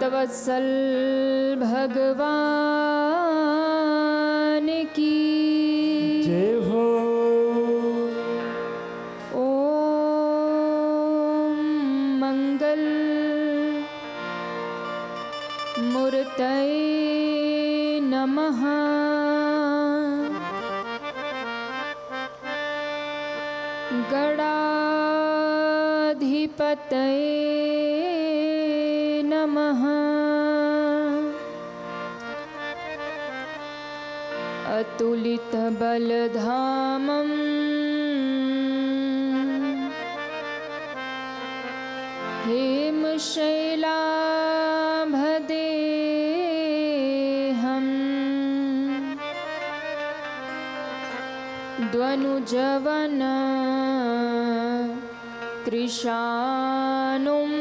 भक्तवत्सल भगवान की जय हो। ओम मंगल मूर्तये नमः। गणाधिपतये नमः। अतुलितबलधामं हेमशैलाभदेहं द्वनुजवन कृशानुं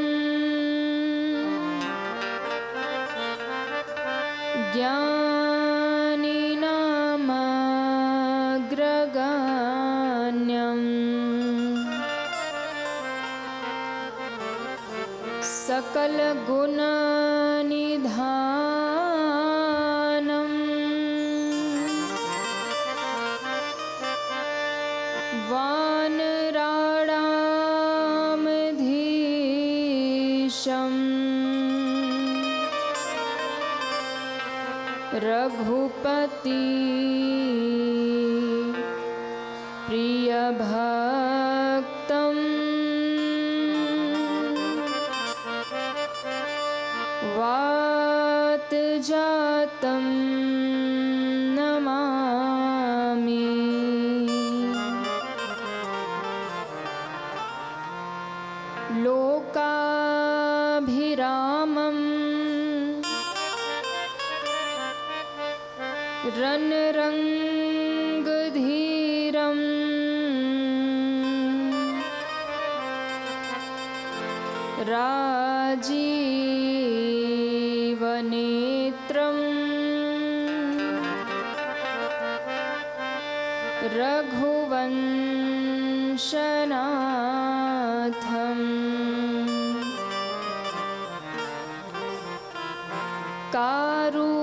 ज्ञानिनामग्रगण्यं सकलगुणनिधानं वानराणामधीशं रघुपति प्रियभक्तं वातजातं नमामि। लोकाभिरामं रणरङ्गधीरं राजीवनेत्रं रघुवंशनाथं कारुण्यरूपं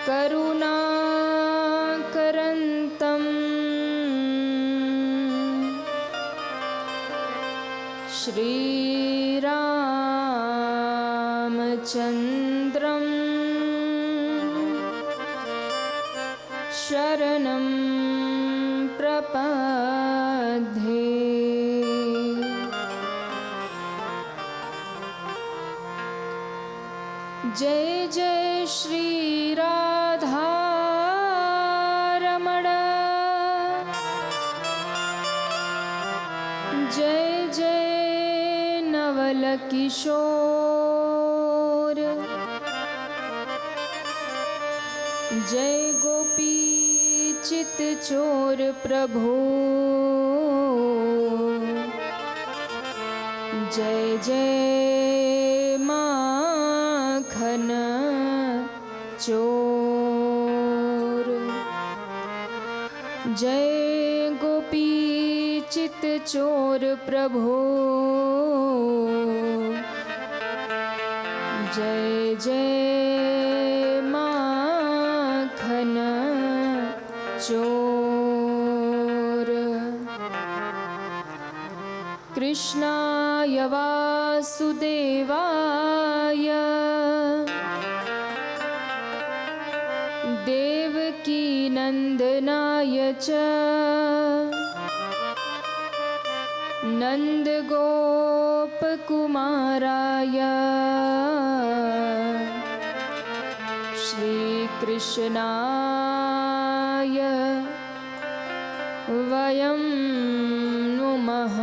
करुणाकरन्तं श्रीरामचन्द्रं शरणं प्रपद्ये। जय जय श्री राधारमण, जय जय नवल किशोर, जय गोपी चित चोर प्रभु, जय जय माखन चोर, जय गोपी चित चोर प्रभु, जय जय माखन चोर। कृष्णाय वासुदेवाय देवकी नंदनाय च नन्दगोपकुमाराय श्रीकृष्णाय वयं नुमः।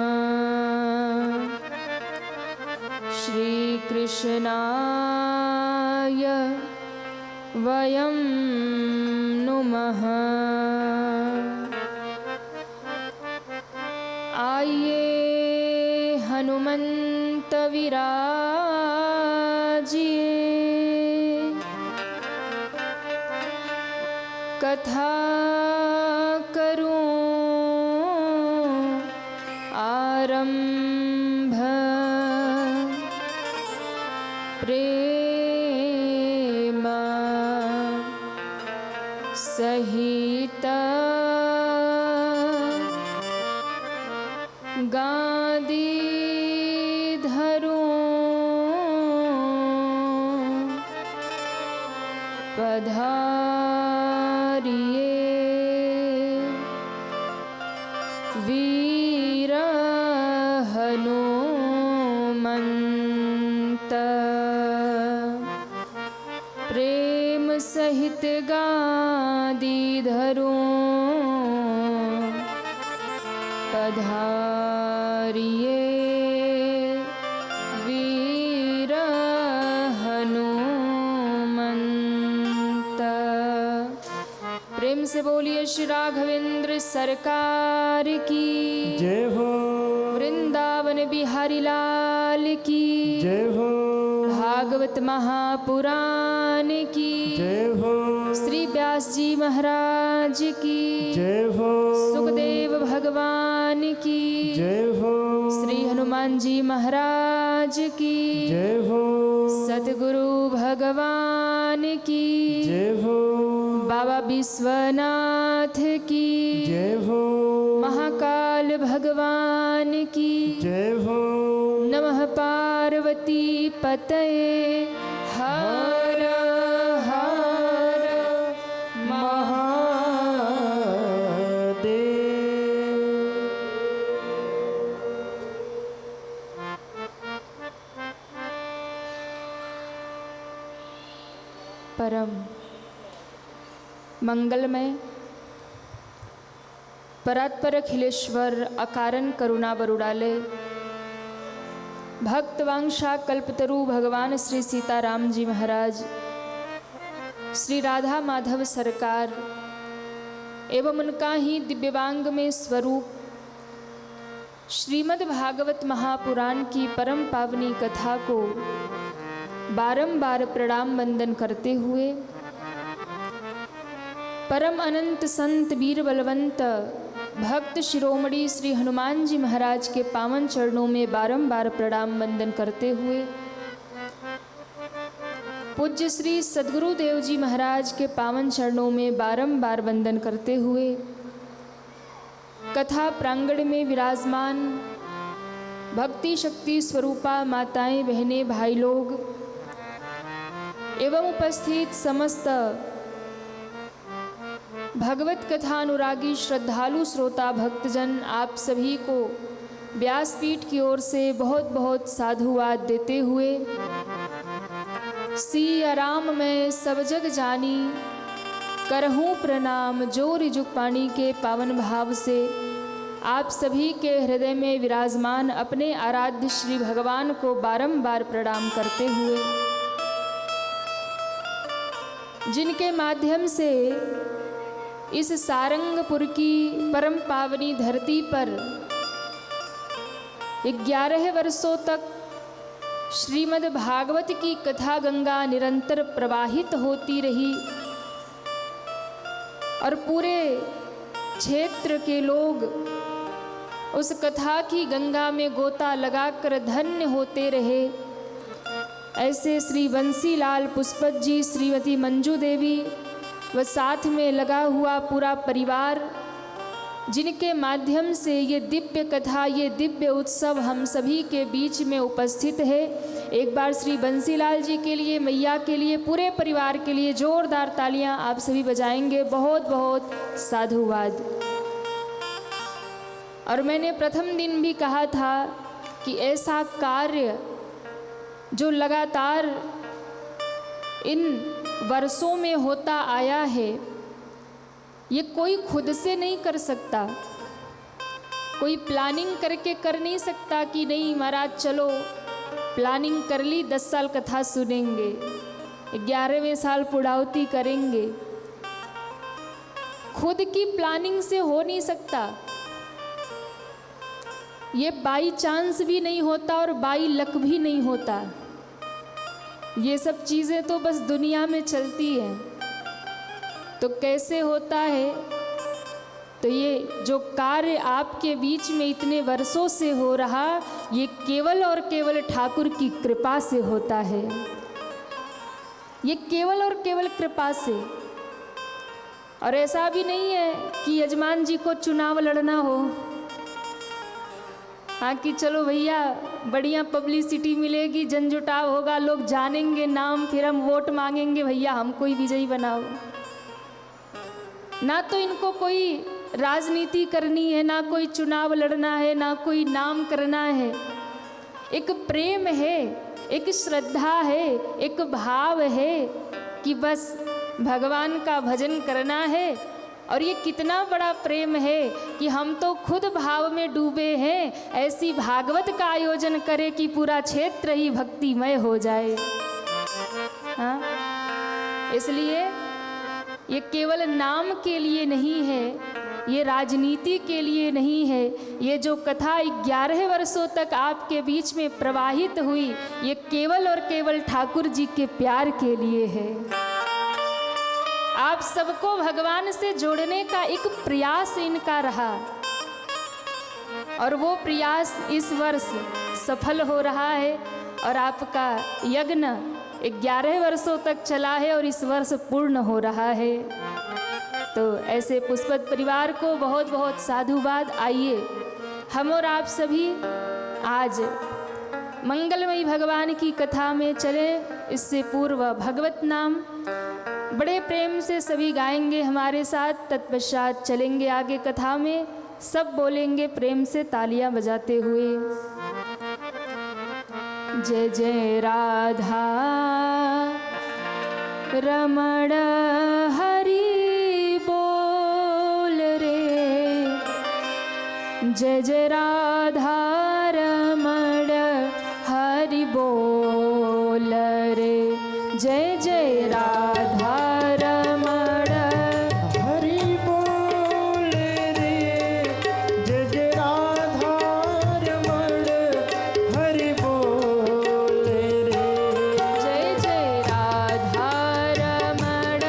श्रीकृष्णाय वयं नुमः। आइए हनुमंत विराजिए, कथा करूं आरंभ प्रेम सहित गादी पधारिए वीर हनुमंत प्रेम सहित गादी धरो पधारिए वीर प्रेम से बोलिए श्री राघवेंद्र सरकार की जय हो। वृंदावन बिहारी लाल की जय हो। भागवत महापुराण की जय हो। श्री व्यास जी महाराज की जय हो। सुखदेव भगवान की जय हो। श्री हनुमान जी महाराज की जय हो। सतगुरु भगवान की जय हो। बाबा विश्वनाथ की जय हो। महाकाल भगवान की जय हो। नमः पार्वती पतये हर हर महादेव। परम मंगलमय परात्पर अखिलेश्वर अकारण करुणा बरुड़ालय भक्तवांशा कल्पतरु भगवान श्री सीताराम जी महाराज श्री राधा माधव सरकार एवं उनका ही दिव्यवांग में स्वरूप श्रीमद् भागवत महापुराण की परम पावनी कथा को बारंबार प्रणाम वंदन करते हुए परम अनंत संत वीर बलवंत भक्त शिरोमणि श्री हनुमान जी महाराज के पावन चरणों में बारंबार प्रणाम वंदन करते हुए पूज्य श्री सद्गुरु देव जी महाराज के पावन चरणों में बारंबार वंदन करते हुए कथा प्रांगण में विराजमान भक्ति शक्ति स्वरूपा माताएं बहनें भाई लोग एवं उपस्थित समस्त भगवत कथा अनुरागी श्रद्धालु श्रोता भक्तजन आप सभी को व्यासपीठ की ओर से बहुत बहुत साधुवाद देते हुए सिया राम मैं सब जग जानी करहूँ प्रणाम जोर जुग पानी के पावन भाव से आप सभी के हृदय में विराजमान अपने आराध्य श्री भगवान को बारंबार प्रणाम करते हुए जिनके माध्यम से इस सारंगपुर की परम पावनी धरती पर 11 वर्षों तक श्रीमद् भागवत की कथा गंगा निरंतर प्रवाहित होती रही और पूरे क्षेत्र के लोग उस कथा की गंगा में गोता लगाकर धन्य होते रहे। ऐसे श्री बंसीलाल पुष्पत जी, श्रीमती मंजू देवी व साथ में लगा हुआ पूरा परिवार जिनके माध्यम से ये दिव्य कथा ये दिव्य उत्सव हम सभी के बीच में उपस्थित है। एक बार श्री बंसीलाल जी के लिए, मैया के लिए, पूरे परिवार के लिए जोरदार तालियां आप सभी बजाएंगे। बहुत बहुत साधुवाद। और मैंने प्रथम दिन भी कहा था कि ऐसा कार्य जो लगातार इन वर्षों में होता आया है, ये कोई खुद से नहीं कर सकता, कोई प्लानिंग करके कर नहीं सकता कि नहीं महाराज चलो प्लानिंग कर ली 10 साल कथा सुनेंगे, 11वें साल पुड़ावती करेंगे। खुद की प्लानिंग से हो नहीं सकता, ये बाई चांस भी नहीं होता और बाई लक भी नहीं होता। ये सब चीज़ें तो बस दुनिया में चलती हैं। तो कैसे होता है तो ये जो कार्य आपके बीच में इतने वर्षों से हो रहा, ये केवल और केवल ठाकुर की कृपा से होता है। ये केवल और केवल कृपा से। और ऐसा भी नहीं है कि यजमान जी को चुनाव लड़ना हो, हाँ कि चलो भैया बढ़िया पब्लिसिटी मिलेगी, जनजुटाव होगा, लोग जानेंगे नाम, फिर हम वोट मांगेंगे भैया हमको ही विजयी बनाओ। ना तो इनको कोई राजनीति करनी है, ना कोई चुनाव लड़ना है, ना कोई नाम करना है। एक प्रेम है, एक श्रद्धा है, एक भाव है कि बस भगवान का भजन करना है। और ये कितना बड़ा प्रेम है कि हम तो खुद भाव में डूबे हैं, ऐसी भागवत का आयोजन करे कि पूरा क्षेत्र ही भक्तिमय हो जाए। हाँ, इसलिए ये केवल नाम के लिए नहीं है, ये राजनीति के लिए नहीं है। ये जो कथा 11 वर्षों तक आपके बीच में प्रवाहित हुई, ये केवल और केवल ठाकुर जी के प्यार के लिए है। आप सबको भगवान से जोड़ने का एक प्रयास इनका रहा, और वो प्रयास इस वर्ष सफल हो रहा है। और आपका यज्ञ 11 वर्षों तक चला है और इस वर्ष पूर्ण हो रहा है। तो ऐसे पुष्पत परिवार को बहुत बहुत साधुवाद। आइए हम और आप सभी आज मंगलमयी भगवान की कथा में चले। इससे पूर्व भगवत नाम बड़े प्रेम से सभी गाएंगे हमारे साथ, तत्पश्चात चलेंगे आगे कथा में। सब बोलेंगे प्रेम से तालियां बजाते हुए, जय जय राधा रमण हरि बोल रे, जय जय राधा रमण हरि बोल रे, जय जय राधा रमण हरि बोल रे, जय जय राधा रमण हरि बोल रे, जय जय राधा रमण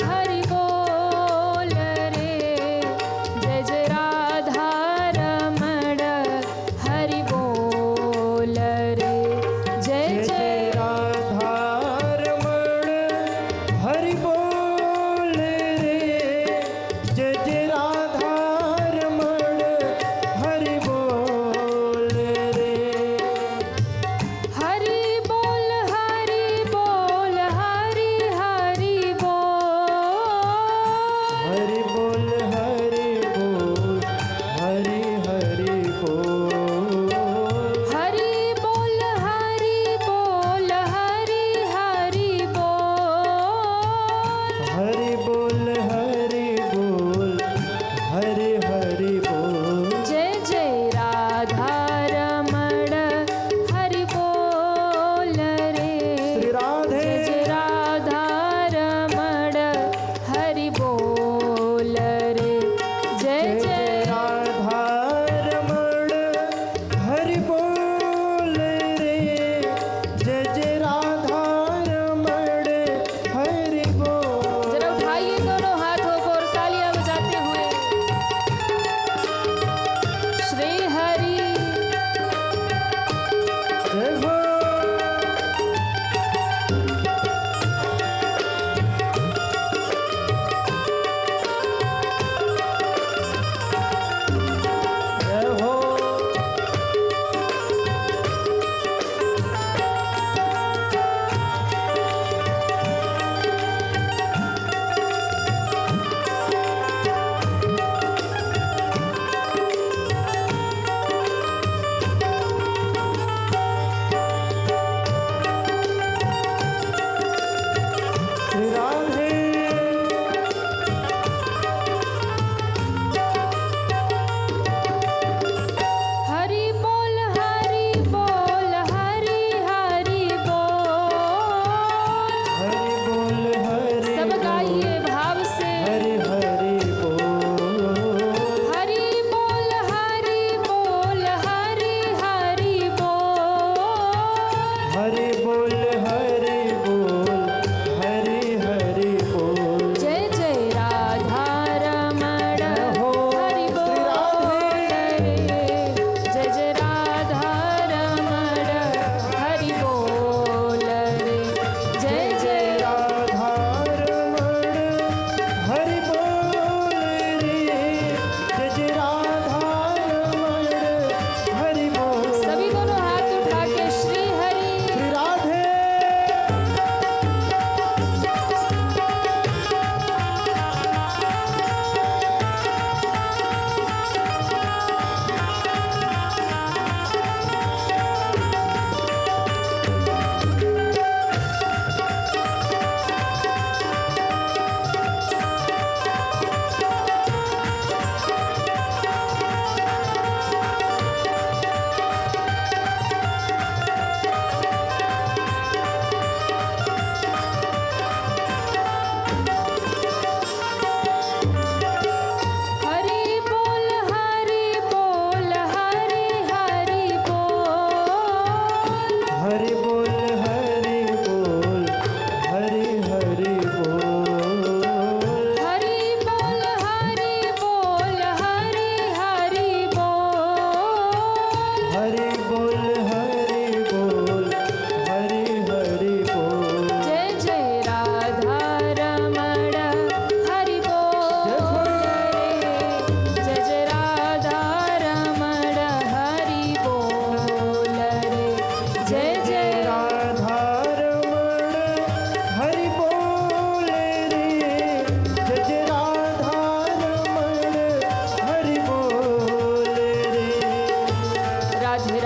हरि बोल रे, जय जय राधा रमण हरि बोल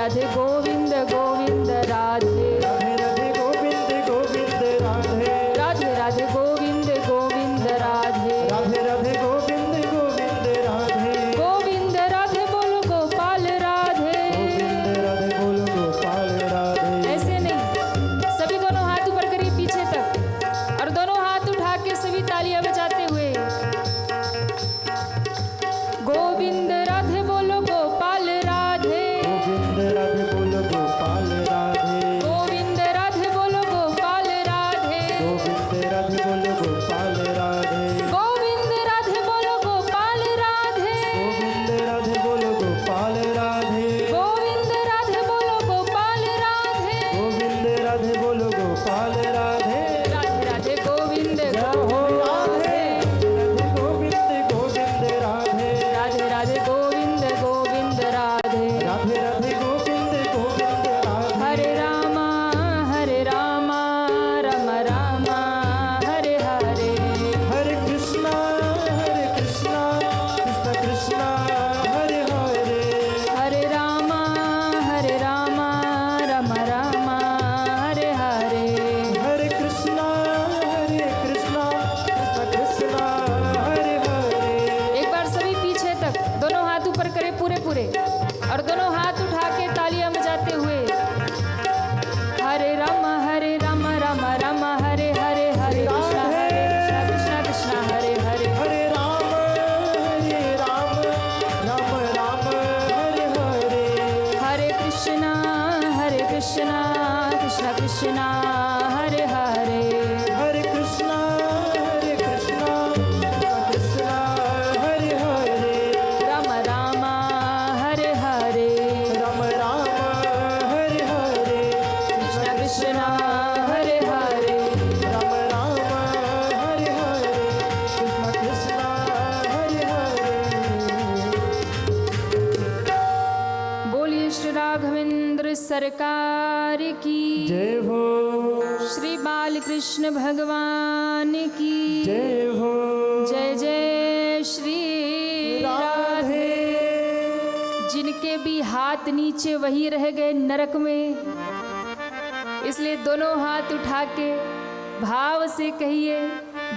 राधे गोविंद गोविंद राधे राधे राधे गोविंद गोविंद राधे राधे राधे गोविंद गोविंद राधे राधे राधे गोविंद गोविंद राधे गोविंद राधे बोलो गोपाल राधे गोविंद राधे बोलो गोपाल राधे। ऐसे नहीं, सभी दोनों हाथ ऊपर करिए पीछे तक और दोनों हाथ उठा के सभी तालियां बजाते हुए गोविंद राधे बोलो गोपाल राधे गोविंद राधे बोलो गोपाल राधे गोविंद राधे बोलो गोपाल राधे गोविंद राधे बोलो गोपाल राधे गोविंद राधे बोलो गोपाल राधे गोविंद राधे बोलो गोपाल राधे गोविंद राधे बोलो गोपाल राधे गोविंद राधे बोलो गोपाल राधे। राधे राधे गोविंद जय हो राधे राधे गोविंद गोविंद राधे राधे राधे गोविंद गोविंद राधे राधे राधे गोविंद गोविंद राधे हरे रामा राम रामा हरे हरे हरे कृष्णा कृष्ण कृष्णा हरे हरे हरे रामा राम रामा हरे हरे हरे कृष्णा कृष्ण कृष्ण हरे हरे। एक बार सभी पीछे तक दोनों हाथ ऊपर करें पूरे पूरे और दोनों हाथ उठा के तालियां बजाते हुए हरे राम राम राम हरे हरे हरे कृष्णा कृष्ण कृष्ण हरे हरे हरे राम राम राम हरे हरे हरे कृष्णा कृष्ण कृष्ण हरे हरे हरे कृष्णा कृष्ण हरे हरे राम राम हरे हरे राम हरे हरे कृष्ण कृष्ण हरे हरे राम हरे हरे कृष्ण कृष्ण हरे हरे। बोलिए श्री राघवेंद्र सरकार की जय हो श्री बालकृष्ण भगवान की जय हो जय जय श्री राधे। राधे जिनके भी हाथ नीचे वही रह गए नरक में, इसलिए दोनों हाथ उठा के भाव से कहिए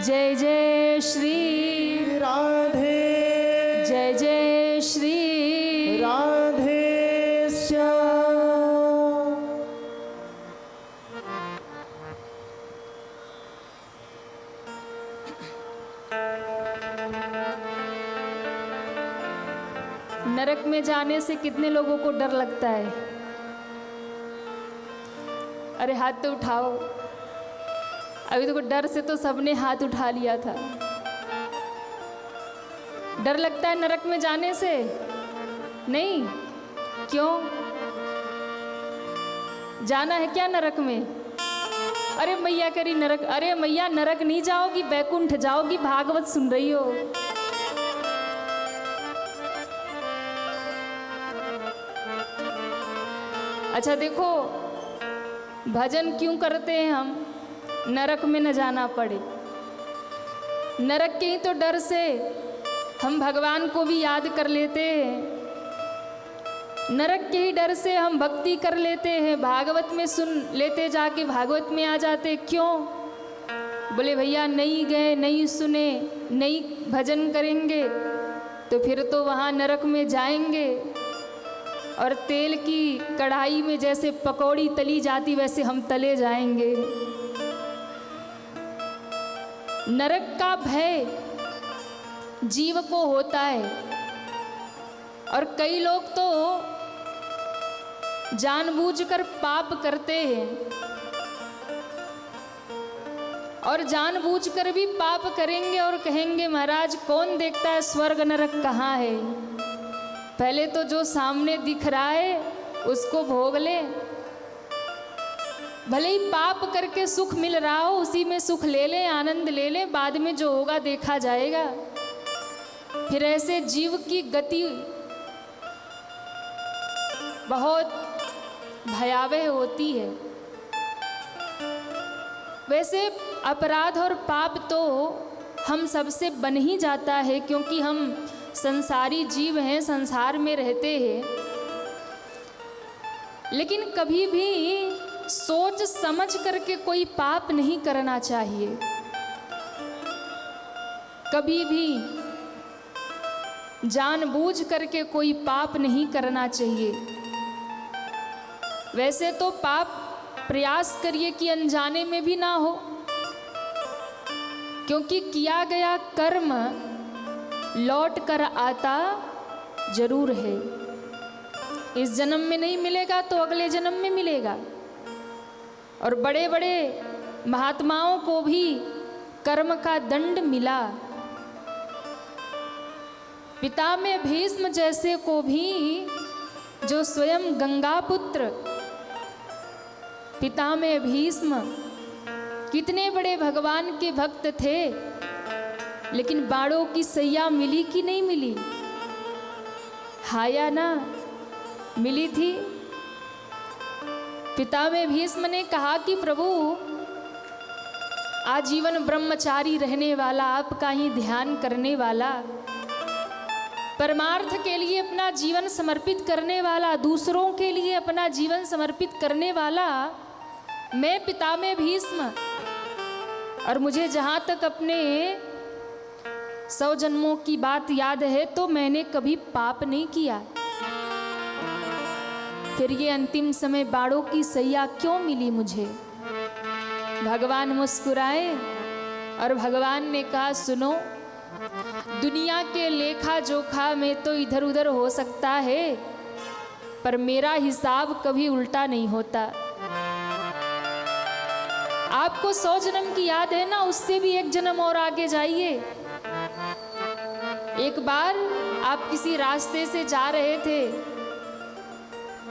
जय जय श्री राधे जय जय श्री राधे श्याम। नरक में जाने से कितने लोगों को डर लगता है? अरे हाथ तो उठाओ। अभी तो डर से तो सबने हाथ उठा लिया था। डर लगता है नरक में जाने से? नहीं, क्यों? जाना है क्या नरक में? अरे मैया करी नरक, अरे मैया नरक नहीं जाओगी, बैकुंठ जाओगी। भागवत सुन रही हो? अच्छा देखो, भजन क्यों करते हैं हम? नरक में न जाना पड़े। नरक के ही तो डर से हम भगवान को भी याद कर लेते हैं। नरक के ही डर से हम भक्ति कर लेते हैं, भागवत में सुन लेते, जाके भागवत में आ जाते। क्यों? बोले भैया नहीं गए, नहीं सुने, नहीं भजन करेंगे तो फिर तो वहाँ नरक में जाएंगे और तेल की कढ़ाई में जैसे पकौड़ी तली जाती वैसे हम तले जाएंगे। नरक का भय जीव को होता है और कई लोग तो जानबूझकर पाप करते हैं और जानबूझकर भी पाप करेंगे और कहेंगे महाराज कौन देखता है स्वर्ग नरक कहाँ है। पहले तो जो सामने दिख रहा है उसको भोग ले। भले ही पाप करके सुख मिल रहा हो उसी में सुख ले ले, आनंद ले ले, बाद में जो होगा देखा जाएगा। फिर ऐसे जीव की गति बहुत भयावह होती है। वैसे अपराध और पाप तो हम सबसे बन ही जाता है, क्योंकि हम संसारी जीव हैं, संसार में रहते हैं। लेकिन कभी भी सोच समझ करके कोई पाप नहीं करना चाहिए। कभी भी जानबूझ करके कोई पाप नहीं करना चाहिए। वैसे तो पाप प्रयास करिए कि अनजाने में भी ना हो, क्योंकि किया गया कर्म लौट कर आता जरूर है। इस जन्म में नहीं मिलेगा तो अगले जन्म में मिलेगा। और बड़े बड़े महात्माओं को भी कर्म का दंड मिला। पिता में भीष्म जैसे को भी, जो स्वयं गंगा पुत्र पिता में भीष्म कितने बड़े भगवान के भक्त थे, लेकिन बाणों की सैया मिली कि नहीं मिली? हाया ना मिली थी। पिता में भीष्म ने कहा कि प्रभु, आजीवन ब्रह्मचारी रहने वाला, आपका ही ध्यान करने वाला, परमार्थ के लिए अपना जीवन समर्पित करने वाला, दूसरों के लिए अपना जीवन समर्पित करने वाला मैं पिता में भीष्म, और मुझे जहाँ तक अपने 100 जन्मों की बात याद है तो मैंने कभी पाप नहीं किया। फिर ये अंतिम समय बाणों की सैया क्यों मिली मुझे? भगवान मुस्कुराए और भगवान ने कहा, सुनो, दुनिया के लेखा जोखा में तो इधर उधर हो सकता है, पर मेरा हिसाब कभी उल्टा नहीं होता। आपको 100 जन्म की याद है ना, उससे भी एक जन्म और आगे जाइए। एक बार आप किसी रास्ते से जा रहे थे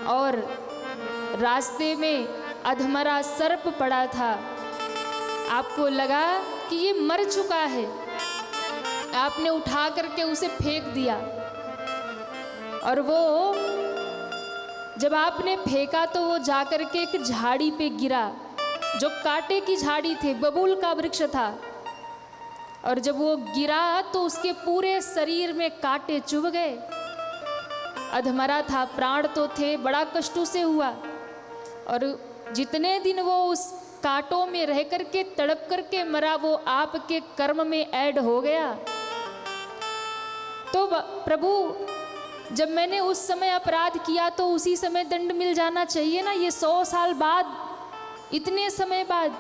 और रास्ते में अधमरा सर्प पड़ा था। आपको लगा कि ये मर चुका है, आपने उठा करके उसे फेंक दिया। और वो जब आपने फेंका तो वो जाकर के एक झाड़ी पे गिरा, जो कांटे की झाड़ी थी, बबूल का वृक्ष था। और जब वो गिरा तो उसके पूरे शरीर में कांटे चुभ गए। अधमरा था, प्राण तो थे, बड़ा कष्ट से हुआ। और जितने दिन वो उस कांटों में रह करके तड़प करके मरा, वो आपके कर्म में ऐड हो गया। तो प्रभु, जब मैंने उस समय अपराध किया तो उसी समय दंड मिल जाना चाहिए ना, ये 100 साल बाद, इतने समय बाद।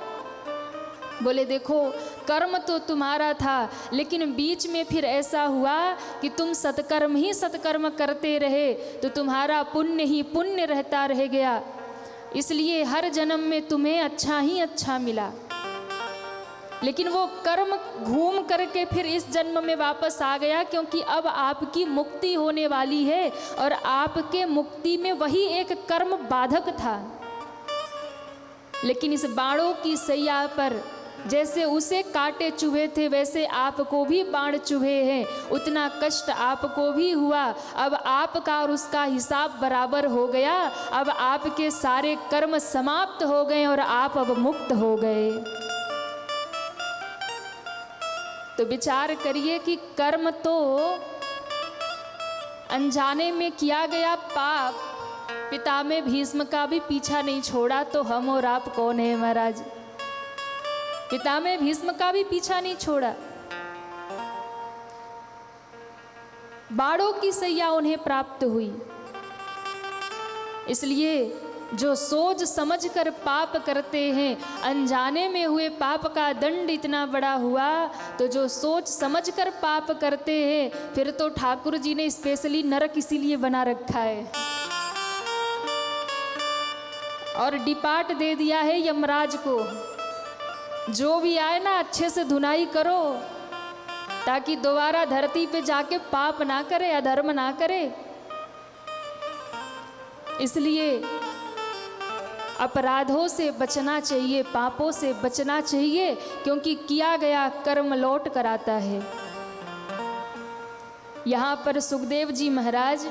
बोले देखो, कर्म तो तुम्हारा था, लेकिन बीच में फिर ऐसा हुआ कि तुम सत्कर्म ही सत्कर्म करते रहे, तो तुम्हारा पुण्य ही पुण्य रहता रह गया, इसलिए हर जन्म में तुम्हें अच्छा ही अच्छा मिला। लेकिन वो कर्म घूम करके फिर इस जन्म में वापस आ गया, क्योंकि अब आपकी मुक्ति होने वाली है, और आपके मुक्ति में वही एक कर्म बाधक था। लेकिन इस बाणों की सैया पर जैसे उसे कांटे चुभे थे, वैसे आपको भी बाण चुभे हैं, उतना कष्ट आपको भी हुआ। अब आपका और उसका हिसाब बराबर हो गया। अब आपके सारे कर्म समाप्त हो गए और आप अब मुक्त हो गए। तो विचार करिए कि कर्म तो अनजाने में किया गया पाप पिता में भीष्म का भी पीछा नहीं छोड़ा, तो हम और आप कौन है महाराज? पिता में भीष्म का भी पीछा नहीं छोड़ा। बाणों की सैया उन्हें प्राप्त हुई। इसलिए जो सोच समझ कर पाप करते हैं, अनजाने में हुए पाप का दंड इतना बड़ा हुआ, तो जो सोच समझ कर पाप करते हैं, फिर तो ठाकुर जी ने स्पेशली नरक इसीलिए बना रखा है और डिपार्ट दे दिया है यमराज को। जो भी आए ना, अच्छे से धुनाई करो, ताकि दोबारा धरती पे जाके पाप ना करे, अधर्म ना करे। इसलिए अपराधों से बचना चाहिए, पापों से बचना चाहिए, क्योंकि किया गया कर्म लौट कर आता है। यहाँ पर सुखदेव जी महाराज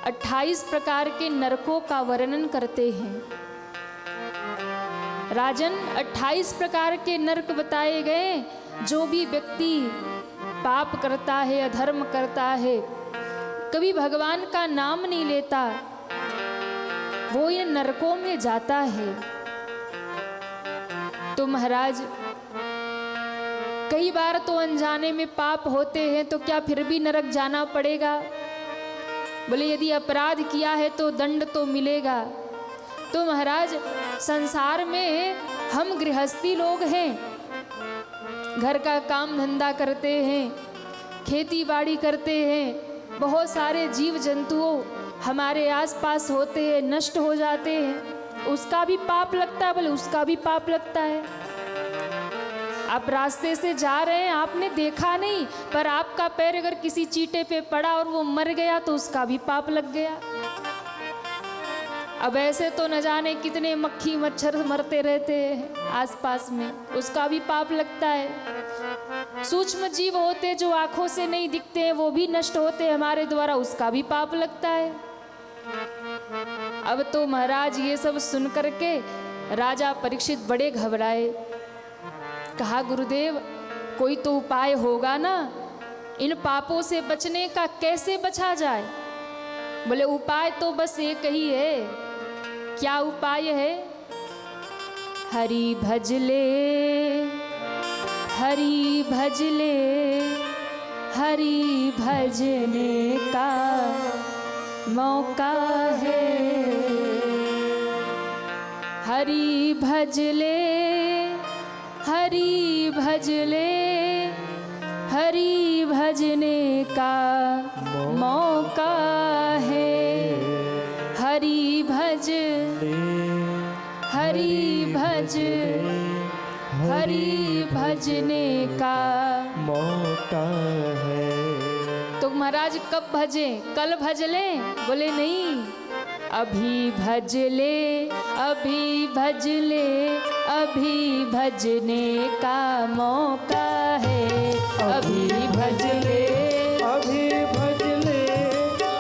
28 प्रकार के नरकों का वर्णन करते हैं। राजन, 28 प्रकार के नरक बताए गए। जो भी व्यक्ति पाप करता है, अधर्म करता है, कभी भगवान का नाम नहीं लेता, वो इन नरकों में जाता है। तो महाराज कई बार तो अनजाने में पाप होते हैं, तो क्या फिर भी नरक जाना पड़ेगा? बोले यदि अपराध किया है तो दंड तो मिलेगा। तो महाराज संसार में हम गृहस्थी लोग हैं, घर का काम धंधा करते हैं, खेती बाड़ी करते हैं, बहुत सारे जीव जंतुओं हमारे आसपास होते हैं, नष्ट हो जाते हैं, उसका भी पाप लगता है। बोले उसका भी पाप लगता है। आप रास्ते से जा रहे हैं, आपने देखा नहीं, पर आपका पैर अगर किसी चींटे पे पड़ा और वो मर गया तो उसका भी पाप लग गया। अब ऐसे तो न जाने कितने मक्खी मच्छर मरते रहते हैं आसपास में, उसका भी पाप लगता है। सूक्ष्म जीव होते जो आंखों से नहीं दिखते हैं, वो भी नष्ट होते हैं हमारे द्वारा, उसका भी पाप लगता है। अब तो महाराज ये सब सुन करके राजा परीक्षित बड़े घबराए। कहा गुरुदेव कोई तो उपाय होगा ना, इन पापों से बचने का, कैसे बचा जाए? बोले उपाय तो बस एक ही है। क्या उपाय है? हरि भजले, हरि भजले, हरि भजने का मौका है। हरि भजले, हरि भजले, हरि भजने का मौका है। हरि भज, हरि भज, हरि भजने का मौका है। तो महाराज कब भजे? कल भज लें? बोले नहीं, अभी भज ले, अभी भज ले, अभी भजने का मौका है। अभी भज ले, अभी भज ले,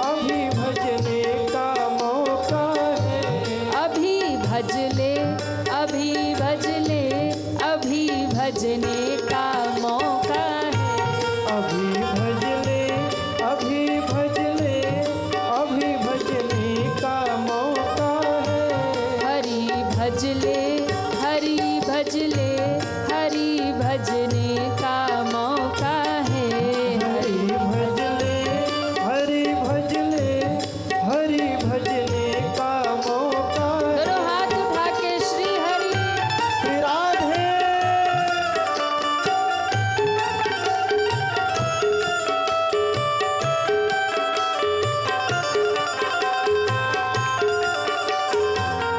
अभी भजने का मौका है। अभी भज ले, अभी भज ले, अभी भजने का मौका है। अभी भज ले, अभी भज ले, अभी भजने का मौका है। हरि भज ले, हरि भज ले, हरि भजने का मौका है। हरि भज ले, हरि भज ले, हरि भजने का मौका है। दोनों हाथ उठा के श्री हरि। श्री राधे।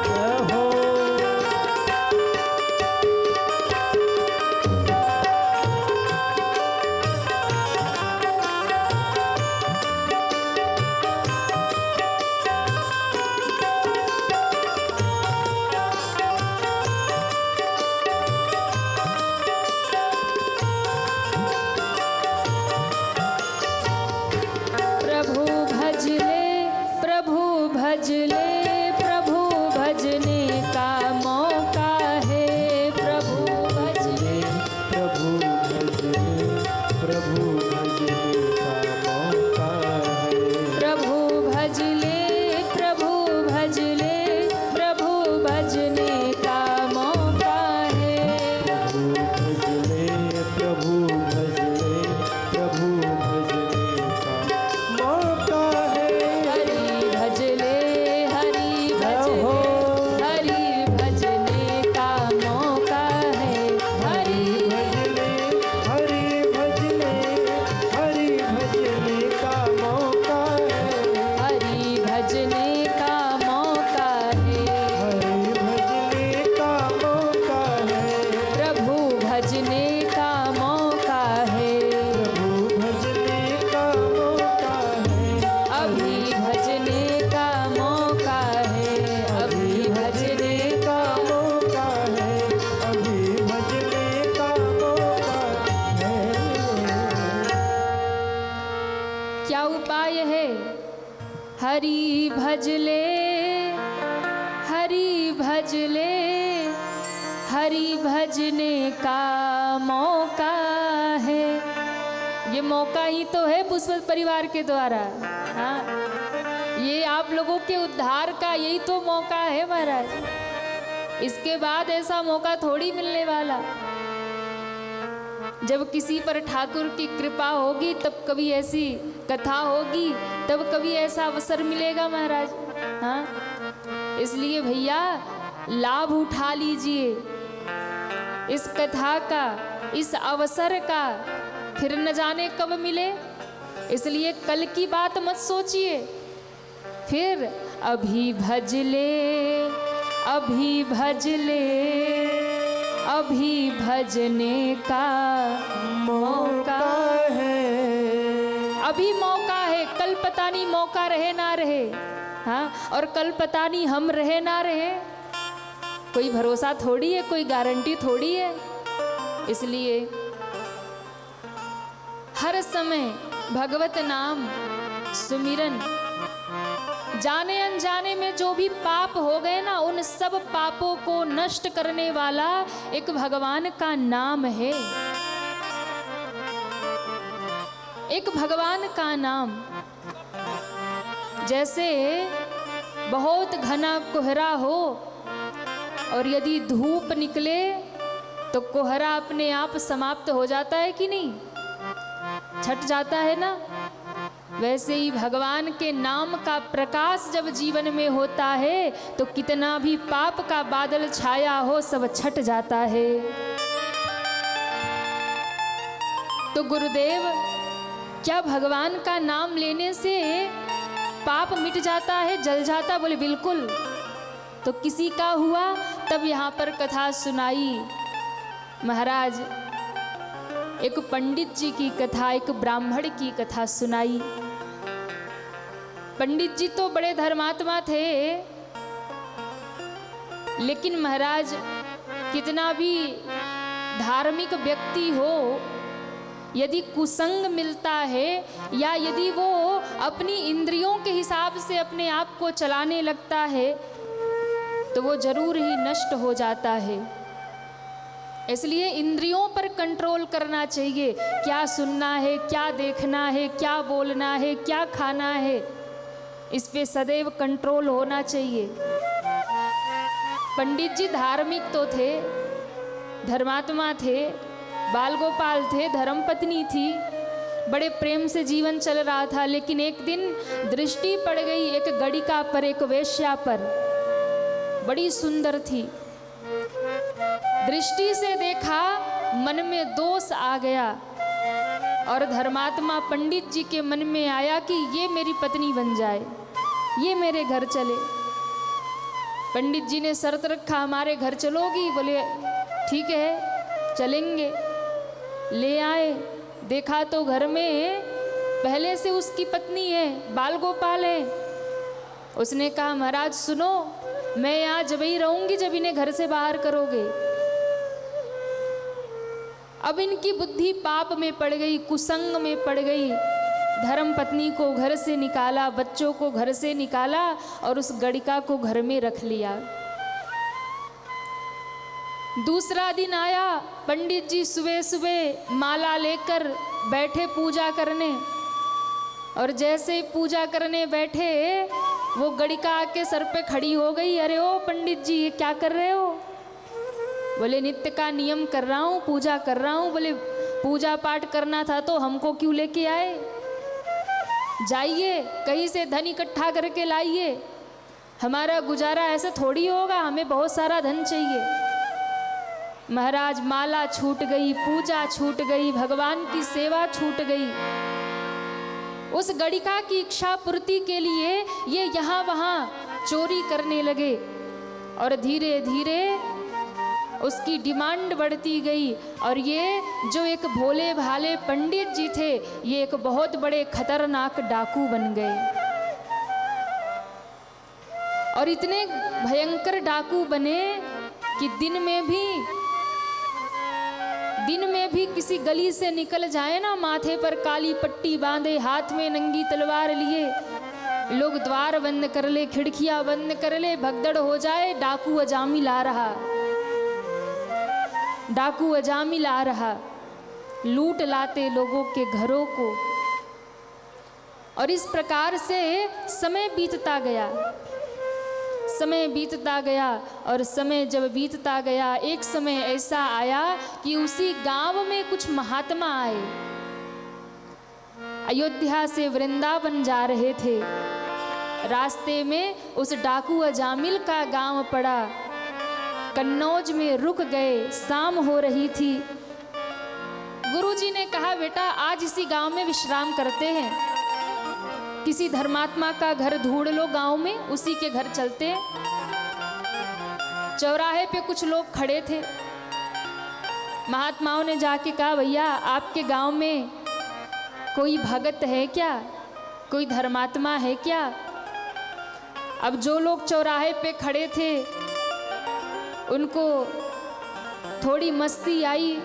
जय हो। प्रभु भज ले, प्रभु भज ले, प्रभु भजने का मौका है। प्रभु भज ले, प्रभु भज ले, प्रभु भजने का मौका है। प्रभु भज ले, प्रभु भज ले, प्रभु भजने का मौका है। प्रभु भज ले, प्रभु भज ले, प्रभु भजने का मौका है। हरि भज ले, हरि भज जय हो। ले, हरि भजने का मौका है। हरि भज ले, हरि भज ले, हरि भजने का मौका है। हरि भजने का मौका है। हरि भजने का मौका है। प्रभु भजने का मौका है। प्रभु भजने का मौका है। अभी भजने का मौका है। अभी भजने का मौका है। अभी भजने का मौका है। क्या उपाय है? हरि भज ले, हरि भज ले, हरि भजने का मौका है। ये मौका ही तो है पुष्प परिवार के द्वारा। हाँ, ये आप लोगों के उद्धार का यही तो मौका है महाराज। इसके बाद ऐसा मौका थोड़ी मिलने वाला। जब किसी पर ठाकुर की कृपा होगी तब कभी ऐसी कथा होगी, तब कभी ऐसा अवसर मिलेगा महाराज। हाँ, इसलिए भैया लाभ उठा लीजिए इस कथा का, इस अवसर का, फिर न जाने कब मिले। इसलिए कल की बात मत सोचिए। फिर अभी भज ले, अभी भज ले, अभी भजने का मौका है। अभी मौका है, कल पता नहीं मौका रहे ना रहे। हाँ, और कल पता नहीं हम रहे ना रहे। कोई भरोसा थोड़ी है, कोई गारंटी थोड़ी है। इसलिए हर समय भगवत नाम सुमिरन, जाने अनजाने में जो भी पाप हो गए ना, उन सब पापों को नष्ट करने वाला एक भगवान का नाम है। एक भगवान का नाम। जैसे बहुत घना कोहरा हो और यदि धूप निकले तो कोहरा अपने आप समाप्त हो जाता है कि नहीं, छट जाता है ना। वैसे ही भगवान के नाम का प्रकाश जब जीवन में होता है तो कितना भी पाप का बादल छाया हो सब छट जाता है। तो गुरुदेव, क्या भगवान का नाम लेने से पाप मिट जाता है, जल जाता? बोले बिल्कुल। तो किसी का हुआ, तब यहाँ पर कथा सुनाई महाराज। एक पंडित जी की कथा, एक ब्राह्मण की कथा सुनाई। पंडित जी तो बड़े धर्मात्मा थे, लेकिन महाराज कितना भी धार्मिक व्यक्ति हो, यदि कुसंग मिलता है या यदि वो अपनी इंद्रियों के हिसाब से अपने आप को चलाने लगता है तो वो जरूर ही नष्ट हो जाता है। इसलिए इंद्रियों पर कंट्रोल करना चाहिए। क्या सुनना है, क्या देखना है, क्या बोलना है, क्या खाना है, इस पे सदैव कंट्रोल होना चाहिए। पंडित जी धार्मिक तो थे, धर्मात्मा थे, बाल गोपाल थे, धर्मपत्नी थी, बड़े प्रेम से जीवन चल रहा था। लेकिन एक दिन दृष्टि पड़ गई एक गड़िका पर, एक वेश्या पर, बड़ी सुंदर थी। दृष्टि से देखा, मन में दोष आ गया और धर्मात्मा पंडित जी के मन में आया कि ये मेरी पत्नी बन जाए, ये मेरे घर चले। पंडित जी ने शर्त रखा, हमारे घर चलोगी? बोले ठीक है चलेंगे। ले आए, देखा तो घर में पहले से उसकी पत्नी है, बाल गोपाल है। उसने कहा महाराज सुनो, मैं यहाँ जब ही रहूंगी जब इन्हें घर से बाहर करोगे। अब इनकी बुद्धि पाप में पड़ गई, कुसंग में पड़ गई। धर्म पत्नी को घर से निकाला, बच्चों को घर से निकाला और उस गड़िका को घर में रख लिया। दूसरा दिन आया, पंडित जी सुबह सुबह माला लेकर बैठे पूजा करने, और जैसे पूजा करने बैठे वो गड़िका आके सर पे खड़ी हो गई। अरे ओ पंडित जी, ये क्या कर रहे हो? बोले नित्य का नियम कर रहा हूँ, पूजा कर रहा हूँ। बोले पूजा पाठ करना था तो हमको क्यों लेके आए? जाइए कहीं से धन इकट्ठा करके लाइए, हमारा गुजारा ऐसे थोड़ी होगा, हमें बहुत सारा धन चाहिए। महाराज माला छूट गई, पूजा छूट गई, भगवान की सेवा छूट गई। उस गड़िका की इच्छा पूर्ति के लिए ये यहाँ वहाँ चोरी करने लगे और धीरे धीरे उसकी डिमांड बढ़ती गई। और ये जो एक भोले भाले पंडित जी थे, ये एक बहुत बड़े खतरनाक डाकू बन गए। और इतने भयंकर डाकू बने कि दिन में भी किसी गली से निकल जाए ना, माथे पर काली पट्टी बांधे, हाथ में नंगी तलवार लिए, लोग द्वार बंद कर ले, खिड़कियां बंद कर ले, भगदड़ हो जाए, डाकू अजामिल आ रहा, डाकू अजामिल आ रहा, लूट लाते लोगों के घरों को। और इस प्रकार से समय बीतता गया, समय बीतता गया। और समय जब बीतता गया, एक समय ऐसा आया कि उसी गांव में कुछ महात्मा आए। अयोध्या से वृंदावन जा रहे थे, रास्ते में उस डाकू अजामिल का गांव पड़ा। कन्नौज में रुक गए, शाम हो रही थी। गुरुजी ने कहा, बेटा आज इसी गांव में विश्राम करते हैं, किसी धर्मात्मा का घर ढूंढ लो गांव में, उसी के घर चलते हैं। चौराहे पे कुछ लोग खड़े थे। महात्माओं ने जाके कहा, भैया आपके गांव में कोई भगत है क्या, कोई धर्मात्मा है क्या? अब जो लोग चौराहे पे खड़े थे उनको थोड़ी मस्ती आई,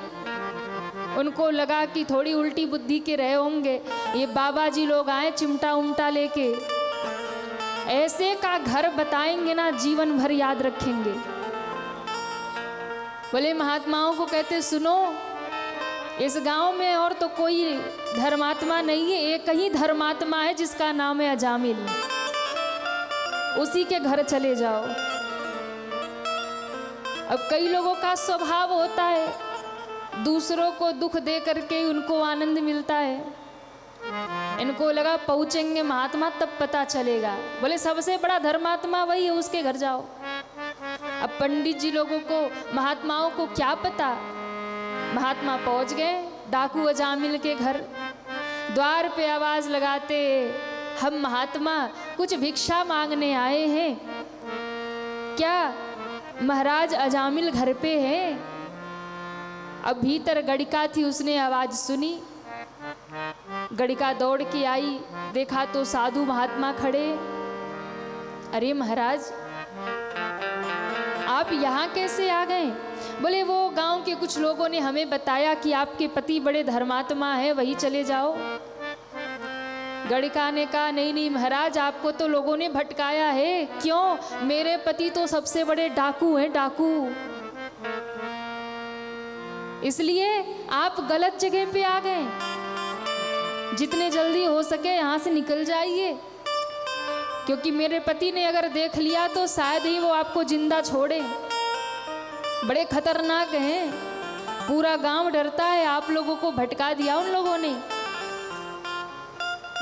उनको लगा कि थोड़ी उल्टी बुद्धि के रहे होंगे, ये बाबा जी लोग आए चिमटा उमटा लेके, ऐसे का घर बताएंगे ना जीवन भर याद रखेंगे। बोले महात्माओं को कहते, सुनो इस गांव में और तो कोई धर्मात्मा नहीं है, एक ही धर्मात्मा है जिसका नाम है अजामिल, उसी के घर चले जाओ। अब कई लोगों का स्वभाव होता है दूसरों को दुख दे करके उनको आनंद मिलता है। इनको लगा पहुंचेंगे महात्मा तब पता चलेगा। बोले सबसे बड़ा धर्मात्मा वही है, उसके घर जाओ। अब पंडित जी लोगों को, महात्माओं को क्या पता। महात्मा पहुंच गए डाकू अजामिल के घर। द्वार पे आवाज लगाते, हम महात्मा कुछ भिक्षा मांगने आए हैं, क्या महाराज अजामिल घर पे हैं? अब भीतर गड़िका थी, उसने आवाज सुनी, गड़िका दौड़ के आई, देखा तो साधु महात्मा खड़े। अरे महाराज आप यहाँ कैसे आ गए? बोले वो गांव के कुछ लोगों ने हमें बताया कि आपके पति बड़े धर्मात्मा है, वही चले जाओ। गड़िका ने कहा, नहीं नहीं महाराज, आपको तो लोगों ने भटकाया है। क्यों? मेरे पति तो सबसे बड़े डाकू हैं, डाकू, इसलिए आप गलत जगह पे आ गए। जितने जल्दी हो सके यहाँ से निकल जाइए, क्योंकि मेरे पति ने अगर देख लिया तो शायद ही वो आपको जिंदा छोड़े। बड़े खतरनाक हैं, पूरा गांव डरता है, आप लोगों को भटका दिया उन लोगों ने।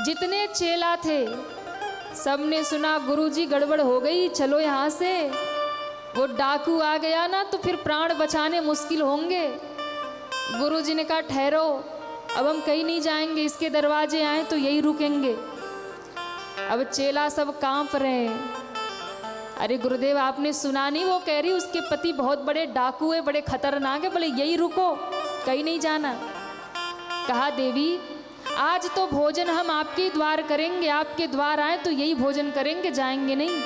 जितने चेला थे सबने सुना, गुरुजी गड़बड़ हो गई, चलो यहाँ से, वो डाकू आ गया ना तो फिर प्राण बचाने मुश्किल होंगे। गुरुजी ने कहा, ठहरो, अब हम कहीं नहीं जाएंगे, इसके दरवाजे आए तो यही रुकेंगे। अब चेला सब कांप रहे हैं। अरे गुरुदेव आपने सुना नहीं, वो कह रही उसके पति बहुत बड़े डाकू है, बड़े खतरनाक है। बोले यही रुको, कहीं नहीं जाना। कहा, देवी आज तो भोजन हम आपके द्वार करेंगे, आपके द्वार आए तो यही भोजन करेंगे, जाएंगे नहीं,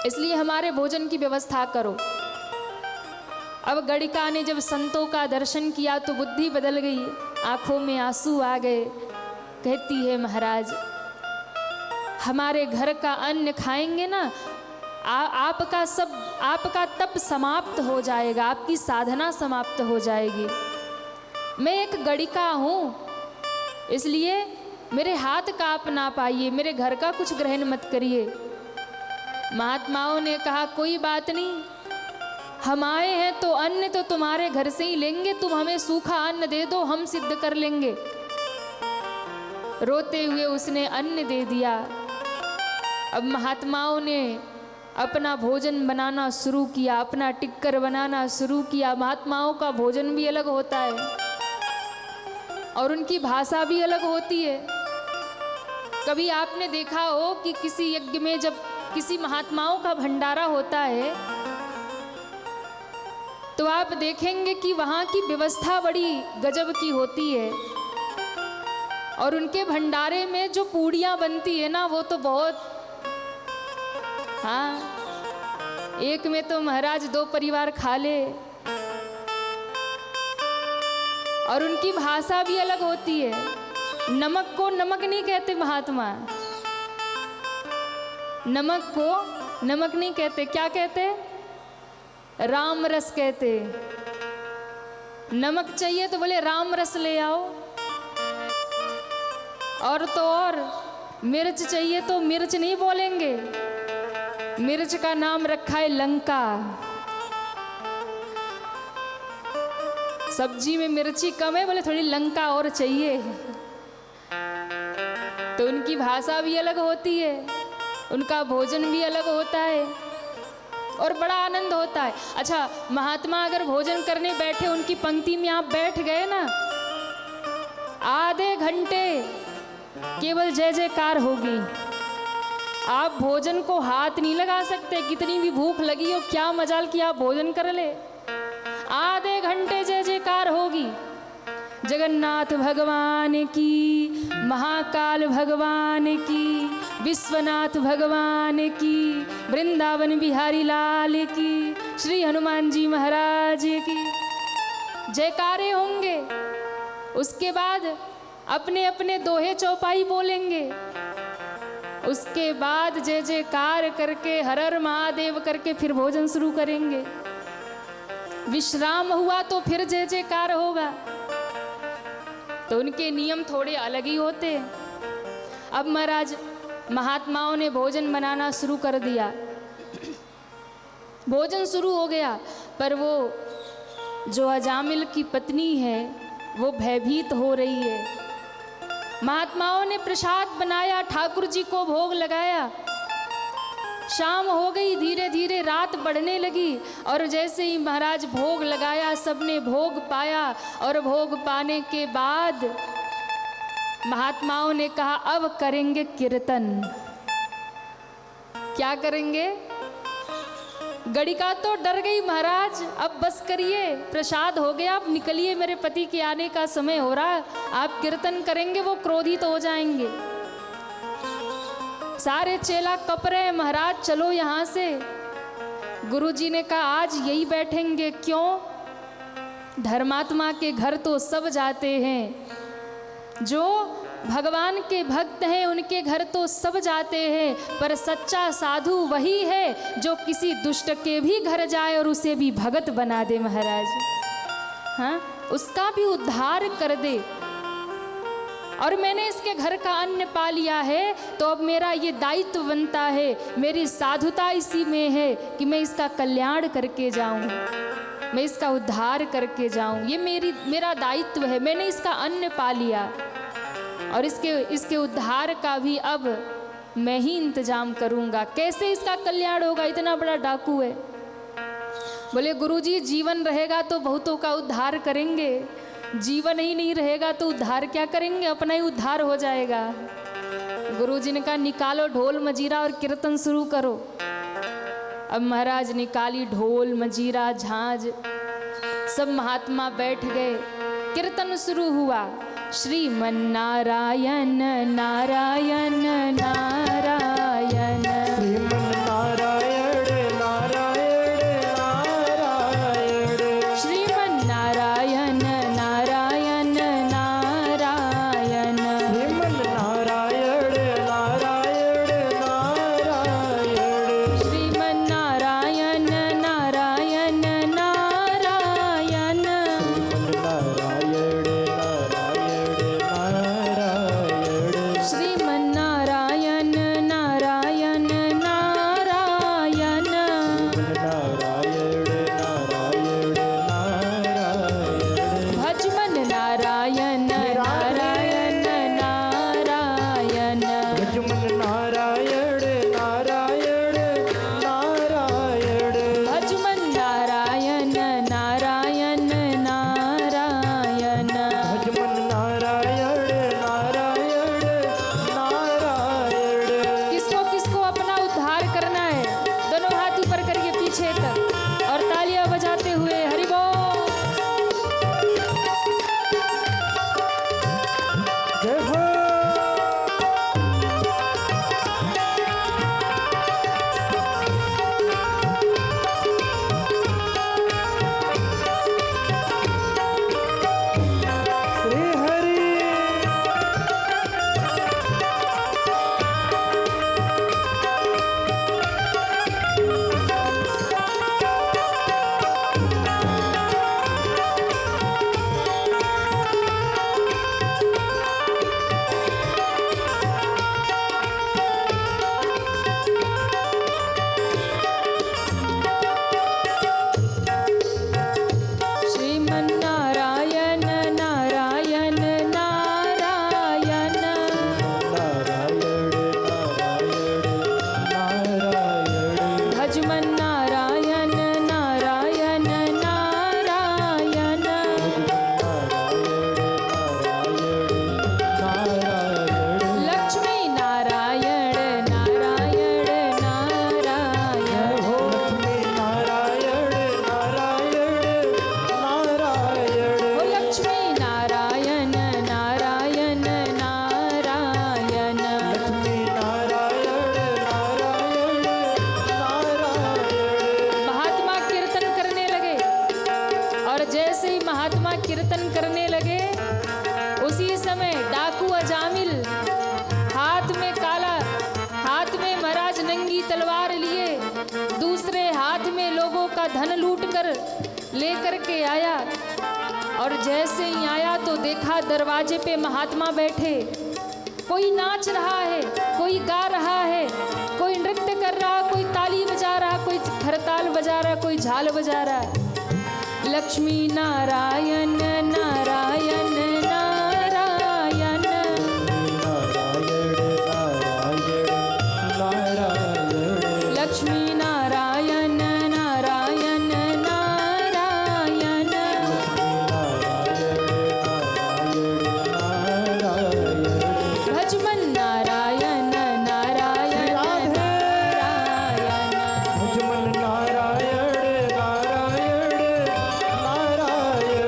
इसलिए हमारे भोजन की व्यवस्था करो। अब गड़िका ने जब संतों का दर्शन किया तो बुद्धि बदल गई, आंखों में आंसू आ गए। कहती है, महाराज हमारे घर का अन्न खाएंगे ना, आपका तप समाप्त हो जाएगा, आपकी साधना समाप्त हो जाएगी। मैं एक गड़िका हूँ, इसलिए मेरे हाथ कांप ना पाइए, मेरे घर का कुछ ग्रहण मत करिए। महात्माओं ने कहा, कोई बात नहीं, हम आए हैं तो अन्न तो तुम्हारे घर से ही लेंगे, तुम हमें सूखा अन्न दे दो, हम सिद्ध कर लेंगे। रोते हुए उसने अन्न दे दिया। अब महात्माओं ने अपना भोजन बनाना शुरू किया, अपना टिक्कर बनाना शुरू किया। महात्माओं का भोजन भी अलग होता है और उनकी भाषा भी अलग होती है। कभी आपने देखा हो कि किसी यज्ञ में जब किसी महात्माओं का भंडारा होता है तो आप देखेंगे कि वहाँ की व्यवस्था बड़ी गजब की होती है, और उनके भंडारे में जो पूड़ियाँ बनती है ना, वो तो बहुत, हाँ, एक में तो महाराज 2 परिवार खा ले। और उनकी भाषा भी अलग होती है। नमक को नमक नहीं कहते महात्मा, नमक को नमक नहीं कहते, क्या कहते? राम रस कहते। नमक चाहिए तो बोले राम रस ले आओ। और तो और मिर्च चाहिए तो मिर्च नहीं बोलेंगे, मिर्च का नाम रखा है लंका। सब्जी में मिर्ची कम है, बोले थोड़ी लंका और चाहिए। तो उनकी भाषा भी अलग होती है, उनका भोजन भी अलग होता है और बड़ा आनंद होता है। अच्छा, महात्मा अगर भोजन करने बैठे, उनकी पंक्ति में आप बैठ गए ना, आधे घंटे केवल जय जयकार होगी। आप भोजन को हाथ नहीं लगा सकते, कितनी भी भूख लगी हो, क्या मजाल कि आप भोजन कर ले। आधे घंटे जय जयकार होगी। जगन्नाथ भगवान की, महाकाल भगवान की, विश्वनाथ भगवान की, वृंदावन बिहारी लाल की, श्री हनुमान जी महाराज की जयकारे होंगे। उसके बाद अपने अपने दोहे चौपाई बोलेंगे। उसके बाद जय जयकार करके, हर हर महादेव करके फिर भोजन शुरू करेंगे। विश्राम हुआ तो फिर जय जयकार होगा। तो उनके नियम थोड़े अलग ही होते हैं। अब महाराज महात्माओं ने भोजन बनाना शुरू कर दिया। भोजन शुरू हो गया, पर वो जो अजामिल की पत्नी है वो भयभीत हो रही है। महात्माओं ने प्रसाद बनाया, ठाकुर जी को भोग लगाया। शाम हो गई, धीरे धीरे रात बढ़ने लगी और जैसे ही महाराज भोग लगाया, सबने भोग पाया और भोग पाने के बाद महात्माओं ने कहा अब करेंगे कीर्तन। क्या करेंगे? गड़िका तो डर गई, महाराज अब बस करिए, प्रसाद हो गया, अब निकलिए, मेरे पति के आने का समय हो रहा, आप कीर्तन करेंगे वो क्रोधित हो जाएंगे। सारे चेला कप रहे, महाराज चलो यहाँ से। गुरुजी ने कहा आज यही बैठेंगे। क्यों? धर्मात्मा के घर तो सब जाते हैं, जो भगवान के भक्त हैं उनके घर तो सब जाते हैं, पर सच्चा साधु वही है जो किसी दुष्ट के भी घर जाए और उसे भी भगत बना दे महाराज। हाँ, उसका भी उद्धार कर दे। और मैंने इसके घर का अन्न पा लिया है, तो अब मेरा ये दायित्व बनता है, मेरी साधुता इसी में है कि मैं इसका कल्याण करके जाऊं, मैं इसका उद्धार करके जाऊं। ये मेरा दायित्व है, मैंने इसका अन्न पा लिया और इसके उद्धार का भी अब मैं ही इंतजाम करूंगा। कैसे इसका कल्याण होगा? इतना बड़ा डाकू है। बोले गुरुजी जीवन रहेगा तो बहुतों का उद्धार करेंगे, जीवन ही नहीं रहेगा तो उद्धार क्या करेंगे, अपना ही उद्धार हो जाएगा। गुरुजी ने कहा निकालो ढोल मजीरा और कीर्तन शुरू करो। अब महाराज निकाली ढोल मजीरा झांझ, सब महात्मा बैठ गए, कीर्तन शुरू हुआ। श्रीमन्नारायण नारायण नारायण, श्रीमन्नारायण नारायण नारायण, श्रीमन्नारायण नारायण नारायण, श्रीमन्नारायण नारायण नारायण, श्रीमन्नारायण नारायण नारायण, श्रीमन्नारायण नारायण तलवार लिए दूसरे हाथ में लोगों का धन लूट कर लेकर के आया। और जैसे ही आया तो देखा दरवाजे पे महात्मा बैठे। कोई नाच रहा है, कोई गा रहा है, कोई नृत्य कर रहा, कोई ताली बजा रहा, कोई खरताल बजा रहा, कोई झाल बजा रहा। लक्ष्मी नारायण नारायण नारायण, लक्ष्मी नारायण नारायण नारायण, भजमन नारायण नारायण नारायण, भजमन नारायण नारायण नारायण,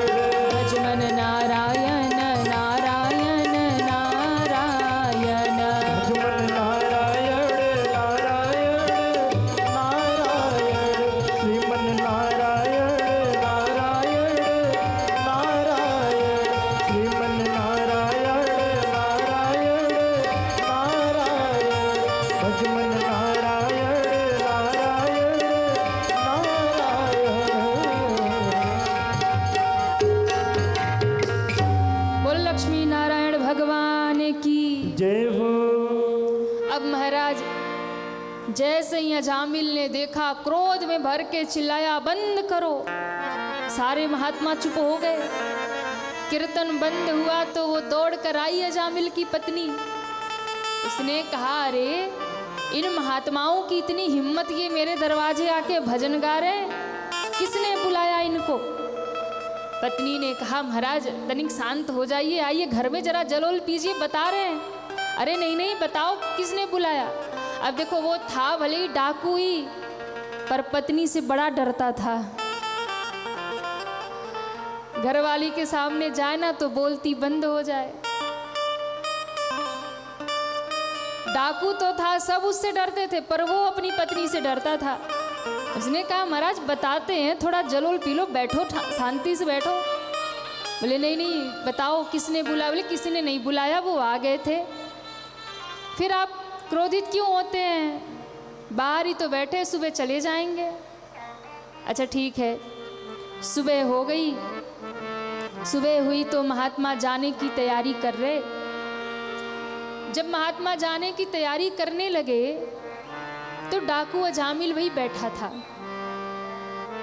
भजमन नारायण नारायण नारायण, भजमन नारायण नारायण नारायण, श्रीमन नारायण नारायण नारायण, श्रीमन नारायण नारायण नारायण, भजमन नारायण नारायण नारायण। बोल लक्ष्मी नारायण भगवान की। जय हो। अब महाराज जैसे ही अजामिल ने देखा क्रोध में भर के चिल्लाया, बंद करो। सारे महात्मा चुप हो गए। कीर्तन बंद हुआ तो वो दौड़ कर आई अजामिल की पत्नी। उसने कहा, अरे इन महात्माओं की इतनी हिम्मत, ये मेरे दरवाजे आके भजन गा रहे हैं, किसने बुलाया इनको? पत्नी ने कहा, महाराज तनिक शांत हो जाइए, आइए घर में जरा जलोल पीजिए, बता रहे हैं। अरे नहीं नहीं, बताओ किसने बुलाया? अब देखो वो था भले ही डाकू ही, पर पत्नी से बड़ा डरता था। घरवाली के सामने जाए ना तो बोलती बंद हो जाए। डाकू तो था, सब उससे डरते थे, पर वो अपनी पत्नी से डरता था। उसने कहा, महाराज बताते हैं, थोड़ा जलोल पी लो, बैठो शांति से बैठो। बोले नहीं नहीं, बताओ किसने बुलाया? बोले किसी ने नहीं बुलाया, वो आ गए थे। फिर आप क्रोधित क्यों होते हैं? बाहर ही तो बैठे, सुबह चले जाएंगे। अच्छा ठीक है। सुबह हो गई। सुबह हुई तो महात्मा जाने की तैयारी कर रहे। जब महात्मा जाने की तैयारी करने लगे तो डाकू अजामिल वही बैठा था।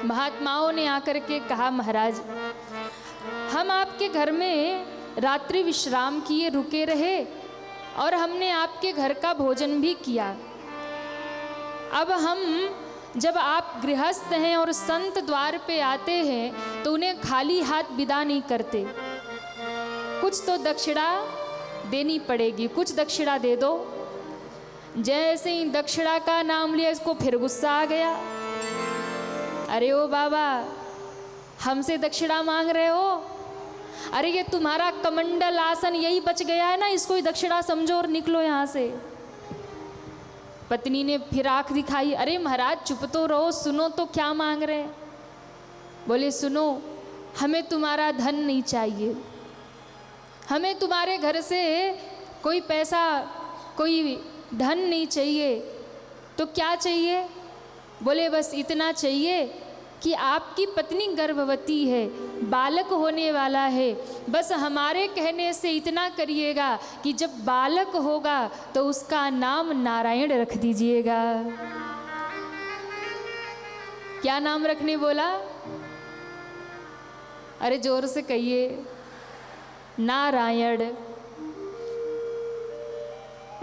महात्माओं ने आकर के कहा, महाराज हम आपके घर में रात्रि विश्राम किए रुके रहे और हमने आपके घर का भोजन भी किया। अब हम जब आप गृहस्थ हैं और संत द्वार पे आते हैं तो उन्हें खाली हाथ विदा नहीं करते। कुछ तो दक्षिणा देनी पड़ेगी, कुछ दक्षिणा दे दो। जैसे ही दक्षिणा का नाम लिया, इसको फिर गुस्सा आ गया। अरे ओ बाबा, हमसे दक्षिणा मांग रहे हो? अरे ये तुम्हारा कमंडल आसन यही बच गया है ना, इसको ही दक्षिणा समझो और निकलो यहाँ से। पत्नी ने फिर आंख दिखाई। अरे महाराज चुप तो रहो, सुनो तो क्या मांग रहे हैं। बोले सुनो, हमें तुम्हारा धन नहीं चाहिए, हमें तुम्हारे घर से कोई पैसा कोई धन नहीं चाहिए। तो क्या चाहिए? बोले बस इतना चाहिए कि आपकी पत्नी गर्भवती है, बालक होने वाला है, बस हमारे कहने से इतना करिएगा कि जब बालक होगा तो उसका नाम नारायण रख दीजिएगा। क्या नाम रखने बोला? अरे जोर से कहिए, नारायण।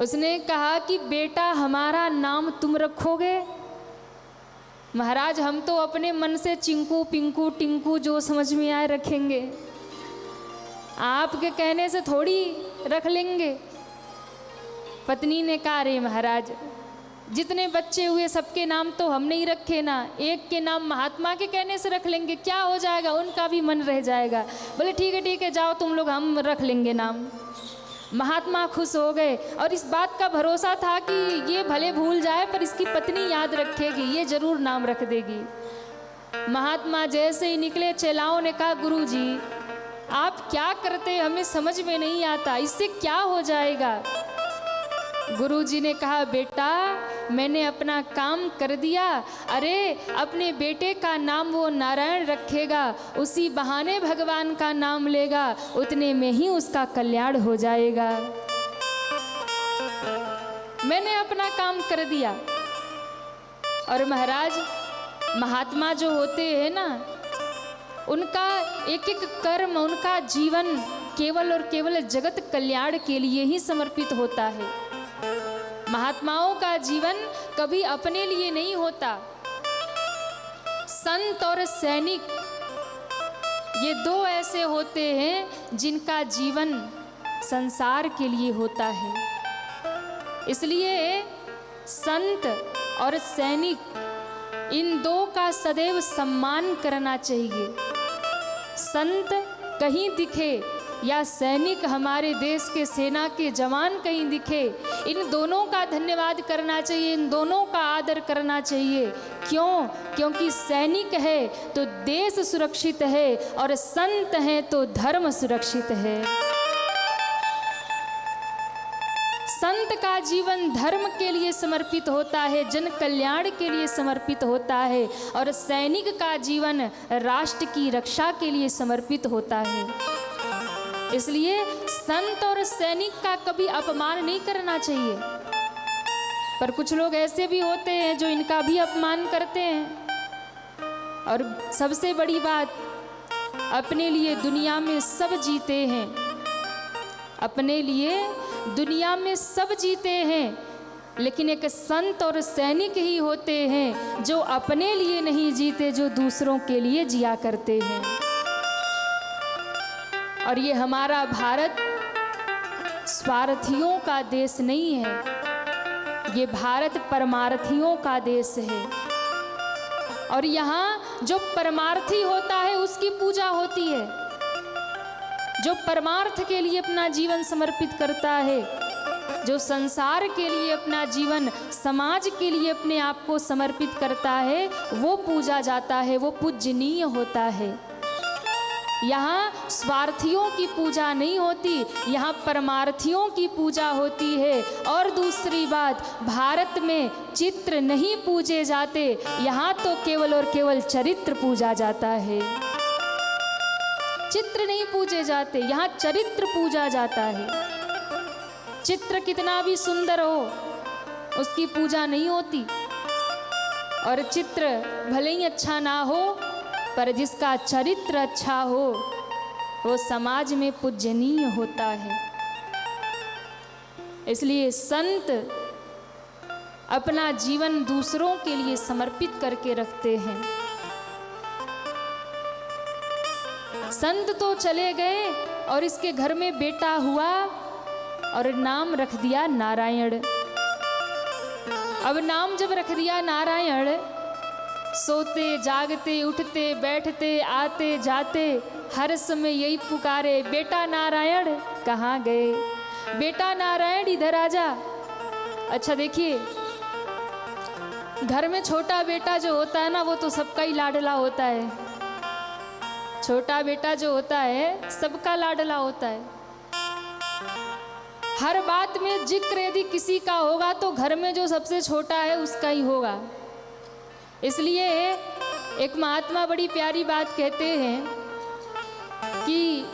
उसने कहा कि बेटा हमारा नाम तुम रखोगे? महाराज हम तो अपने मन से चिंकू पिंकू टिंकू जो समझ में आए रखेंगे, आपके कहने से थोड़ी रख लेंगे। पत्नी ने कहा, अरे महाराज जितने बच्चे हुए सबके नाम तो हमने ही रखे ना, एक के नाम महात्मा के कहने से रख लेंगे, क्या हो जाएगा, उनका भी मन रह जाएगा। बोले ठीक है जाओ तुम लोग, हम रख लेंगे नाम। महात्मा खुश हो गए और इस बात का भरोसा था कि ये भले भूल जाए पर इसकी पत्नी याद रखेगी, ये जरूर नाम रख देगी। महात्मा जैसे ही निकले, चेलाओं ने कहा, गुरुजी आप क्या करते, हमें समझ में नहीं आता, इससे क्या हो जाएगा। गुरुजी ने कहा, बेटा मैंने अपना काम कर दिया। अरे अपने बेटे का नाम वो नारायण रखेगा, उसी बहाने भगवान का नाम लेगा, उतने में ही उसका कल्याण हो जाएगा। मैंने अपना काम कर दिया। और महाराज, महात्मा जो होते हैं ना, उनका एक एक कर्म, उनका जीवन केवल और केवल जगत कल्याण के लिए ही समर्पित होता है। महात्माओं का जीवन कभी अपने लिए नहीं होता। संत और सैनिक, ये दो ऐसे होते हैं जिनका जीवन संसार के लिए होता है। इसलिए संत और सैनिक, इन दो का सदैव सम्मान करना चाहिए। संत कहीं दिखे या सैनिक, हमारे देश के सेना के जवान कहीं दिखे, इन दोनों का धन्यवाद करना चाहिए, इन दोनों का आदर करना चाहिए। क्यों? क्योंकि सैनिक है तो देश सुरक्षित है, और संत है तो धर्म सुरक्षित है। संत का जीवन धर्म के लिए समर्पित होता है, जन कल्याण के लिए समर्पित होता है, और सैनिक का जीवन राष्ट्र की रक्षा के लिए समर्पित होता है। इसलिए संत और सैनिक का कभी अपमान नहीं करना चाहिए। पर कुछ लोग ऐसे भी होते हैं जो इनका भी अपमान करते हैं। और सबसे बड़ी बात, अपने लिए दुनिया में सब जीते हैं, अपने लिए दुनिया में सब जीते हैं, लेकिन एक संत और सैनिक ही होते हैं जो अपने लिए नहीं जीते, जो दूसरों के लिए जिया करते हैं। और ये हमारा भारत स्वार्थियों का देश नहीं है, ये भारत परमार्थियों का देश है। और यहाँ जो परमार्थी होता है उसकी पूजा होती है। जो परमार्थ के लिए अपना जीवन समर्पित करता है, जो संसार के लिए अपना जीवन, समाज के लिए अपने आप को समर्पित करता है, वो पूजा जाता है, वो पूजनीय होता है। यहाँ स्वार्थियों की पूजा नहीं होती, यहाँ परमार्थियों की पूजा होती है। और दूसरी बात, भारत में चित्र नहीं पूजे जाते, यहाँ तो केवल और केवल चरित्र पूजा जाता है। चित्र नहीं पूजे जाते, यहाँ चरित्र पूजा जाता है। चित्र कितना भी सुंदर हो, उसकी पूजा नहीं होती। और चित्र भले ही अच्छा ना हो, पर जिसका चरित्र अच्छा हो, वो समाज में पूजनीय होता है। इसलिए संत अपना जीवन दूसरों के लिए समर्पित करके रखते हैं। संत तो चले गए और इसके घर में बेटा हुआ और नाम रख दिया नारायण। अब नाम जब रख दिया नारायण, सोते जागते उठते बैठते आते जाते हर समय यही पुकारे, बेटा नारायण कहाँ गए, बेटा नारायण इधर आजा। अच्छा देखिए, घर में छोटा बेटा जो होता है ना, वो तो सबका ही लाडला होता है। छोटा बेटा जो होता है सबका लाडला होता है। हर बात में जिक्र यदि किसी का होगा तो घर में जो सबसे छोटा है उसका ही होगा। इसलिए एक महात्मा बड़ी प्यारी बात कहते हैं कि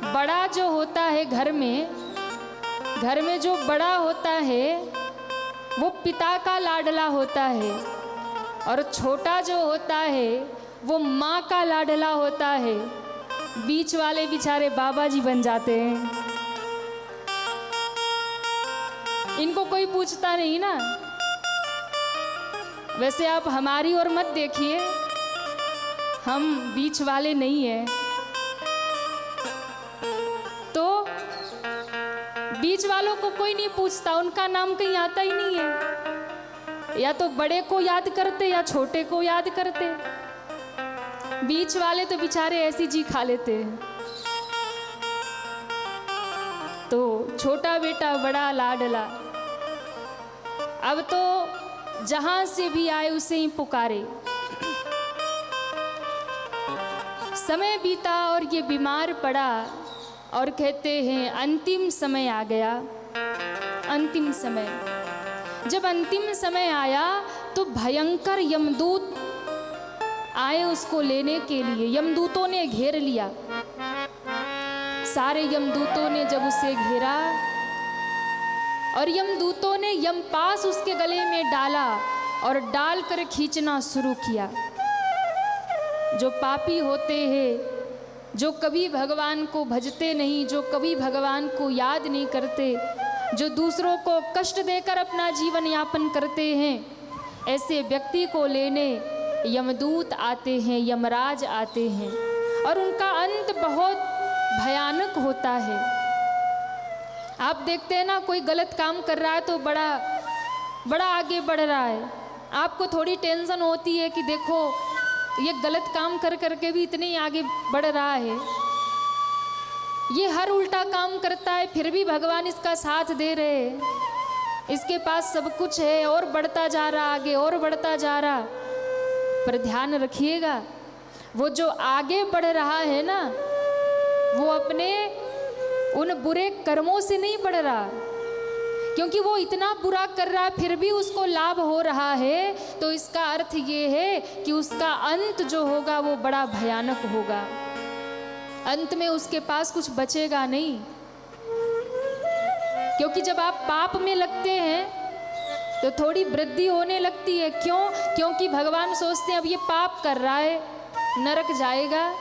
बड़ा जो होता है घर में जो बड़ा होता है वो पिता का लाडला होता है, और छोटा जो होता है वो माँ का लाडला होता है। बीच वाले बेचारे बाबा जी बन जाते हैं, इनको कोई पूछता नहीं ना। वैसे आप हमारी ओर मत देखिए, हम बीच वाले नहीं हैं। तो बीच वालों को कोई नहीं पूछता, उनका नाम कहीं आता ही नहीं है। या तो बड़े को याद करते या छोटे को याद करते। बीच वाले तो बेचारे ऐसी जी खा लेते हैं। तो छोटा बेटा बड़ा लाडला, अब तो जहां से भी आए उसे ही पुकारे। समय बीता और ये बीमार पड़ा और कहते हैं अंतिम समय आ गया। अंतिम समय। जब अंतिम समय आया तो भयंकर यमदूत आए उसको लेने के लिए। यमदूतों ने घेर लिया। सारे यमदूतों ने जब उसे घेरा और यमदूतों ने यमपास उसके गले में डाला और डालकर खींचना शुरू किया। जो पापी होते हैं, जो कभी भगवान को भजते नहीं, जो कभी भगवान को याद नहीं करते, जो दूसरों को कष्ट देकर अपना जीवन यापन करते हैं, ऐसे व्यक्ति को लेने यमदूत आते हैं, यमराज आते हैं और उनका अंत बहुत भयानक होता है। आप देखते हैं ना, कोई गलत काम कर रहा है तो बड़ा आगे बढ़ रहा है। आपको थोड़ी टेंशन होती है कि देखो ये गलत काम कर करके भी इतने ही आगे बढ़ रहा है। ये हर उल्टा काम करता है फिर भी भगवान इसका साथ दे रहे हैं। इसके पास सब कुछ है और बढ़ता जा रहा, आगे और बढ़ता जा रहा। पर ध्यान रखिएगा, वो जो आगे बढ़ रहा है ना, वो अपने उन बुरे कर्मों से नहीं बढ़ रहा, क्योंकि वो इतना बुरा कर रहा है फिर भी उसको लाभ हो रहा है। तो इसका अर्थ ये है कि उसका अंत जो होगा वो बड़ा भयानक होगा। अंत में उसके पास कुछ बचेगा नहीं। क्योंकि जब आप पाप में लगते हैं तो थोड़ी वृद्धि होने लगती है। क्यों? क्योंकि भगवान सोचते हैं अब ये पाप कर रहा है, नरक जाएगा,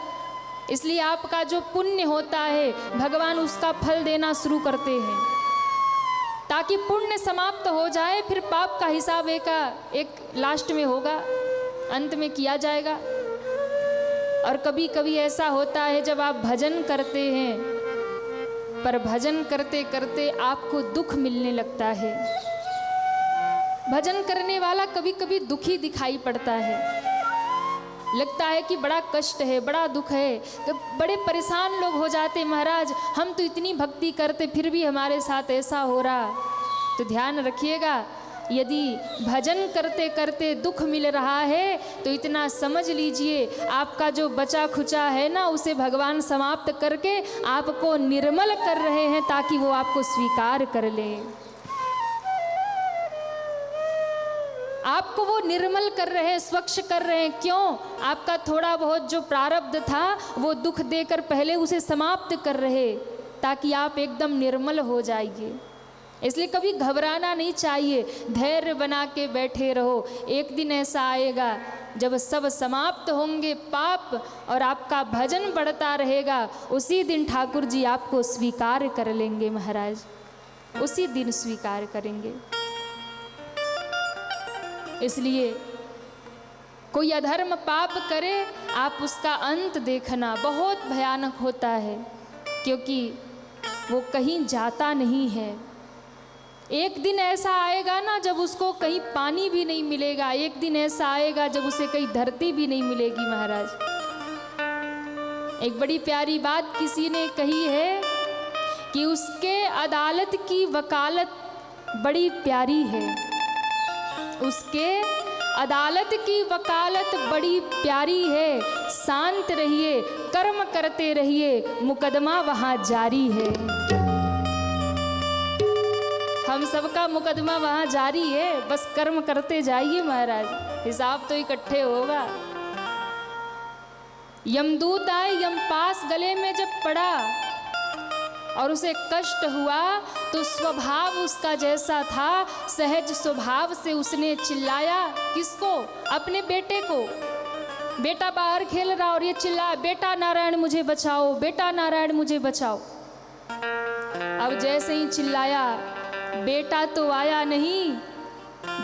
इसलिए आपका जो पुण्य होता है भगवान उसका फल देना शुरू करते हैं, ताकि पुण्य समाप्त हो जाए। फिर पाप का हिसाब एक लास्ट में होगा, अंत में किया जाएगा। और कभी कभी ऐसा होता है जब आप भजन करते हैं, पर भजन करते करते आपको दुख मिलने लगता है। भजन करने वाला कभी कभी दुखी दिखाई पड़ता है, लगता है कि बड़ा कष्ट है, बड़ा दुख है, तो बड़े परेशान लोग हो जाते, महाराज हम तो इतनी भक्ति करते फिर भी हमारे साथ ऐसा हो रहा। तो ध्यान रखिएगा, यदि भजन करते करते दुख मिल रहा है तो इतना समझ लीजिए आपका जो बचा खुचा है ना, उसे भगवान समाप्त करके आपको निर्मल कर रहे हैं, ताकि वो आपको स्वीकार कर ले। आपको वो निर्मल कर रहे हैं, स्वच्छ कर रहे हैं। क्यों? आपका थोड़ा बहुत जो प्रारब्ध था वो दुख देकर पहले उसे समाप्त कर रहे, ताकि आप एकदम निर्मल हो जाइए। इसलिए कभी घबराना नहीं चाहिए, धैर्य बना के बैठे रहो। एक दिन ऐसा आएगा जब सब समाप्त होंगे पाप और आपका भजन बढ़ता रहेगा, उसी दिन ठाकुर जी आपको स्वीकार कर लेंगे महाराज, उसी दिन स्वीकार करेंगे। इसलिए कोई अधर्म पाप करे, आप उसका अंत देखना, बहुत भयानक होता है, क्योंकि वो कहीं जाता नहीं है। एक दिन ऐसा आएगा ना जब उसको कहीं पानी भी नहीं मिलेगा, एक दिन ऐसा आएगा जब उसे कहीं धरती भी नहीं मिलेगी महाराज। एक बड़ी प्यारी बात किसी ने कही है कि उसके अदालत की वकालत बड़ी प्यारी है, उसके अदालत की वकालत बड़ी प्यारी है। शांत रहिए, कर्म करते रहिए, मुकदमा वहाँ जारी है। हम सबका मुकदमा वहाँ जारी है, बस कर्म करते जाइए महाराज, हिसाब तो इकट्ठे होगा। यमदूत आए, यमपास गले में जब पड़ा और उसे कष्ट हुआ तो स्वभाव उसका जैसा था, सहज स्वभाव से उसने चिल्लाया। किसको? अपने बेटे को। बेटा बाहर खेल रहा और ये चिल्लाया, बेटा नारायण मुझे बचाओ, बेटा नारायण मुझे बचाओ। अब जैसे ही चिल्लाया, बेटा तो आया नहीं,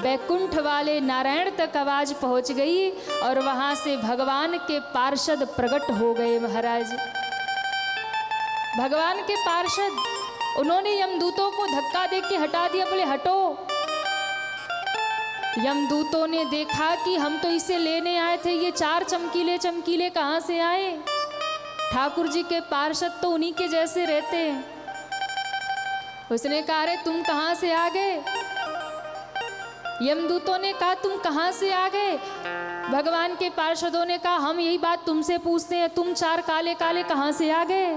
बैकुंठ वाले नारायण तक आवाज पहुंच गई और वहां से भगवान के पार्षद प्रकट हो गए महाराज। भगवान के पार्षद, उन्होंने यमदूतों को धक्का दे के हटा दिया, बोले हटो। यमदूतों ने देखा कि हम तो इसे लेने आए थे, ये चार चमकीले चमकीले कहाँ से आए? ठाकुर जी के पार्षद तो उन्हीं के जैसे रहते हैं। उसने कहा, अरे तुम कहाँ से आ गए? यमदूतों ने कहा, तुम कहाँ से आ गए? भगवान के पार्षदों ने कहा, हम यही बात तुमसे पूछते हैं, तुम चार काले काले कहाँ से आ गए?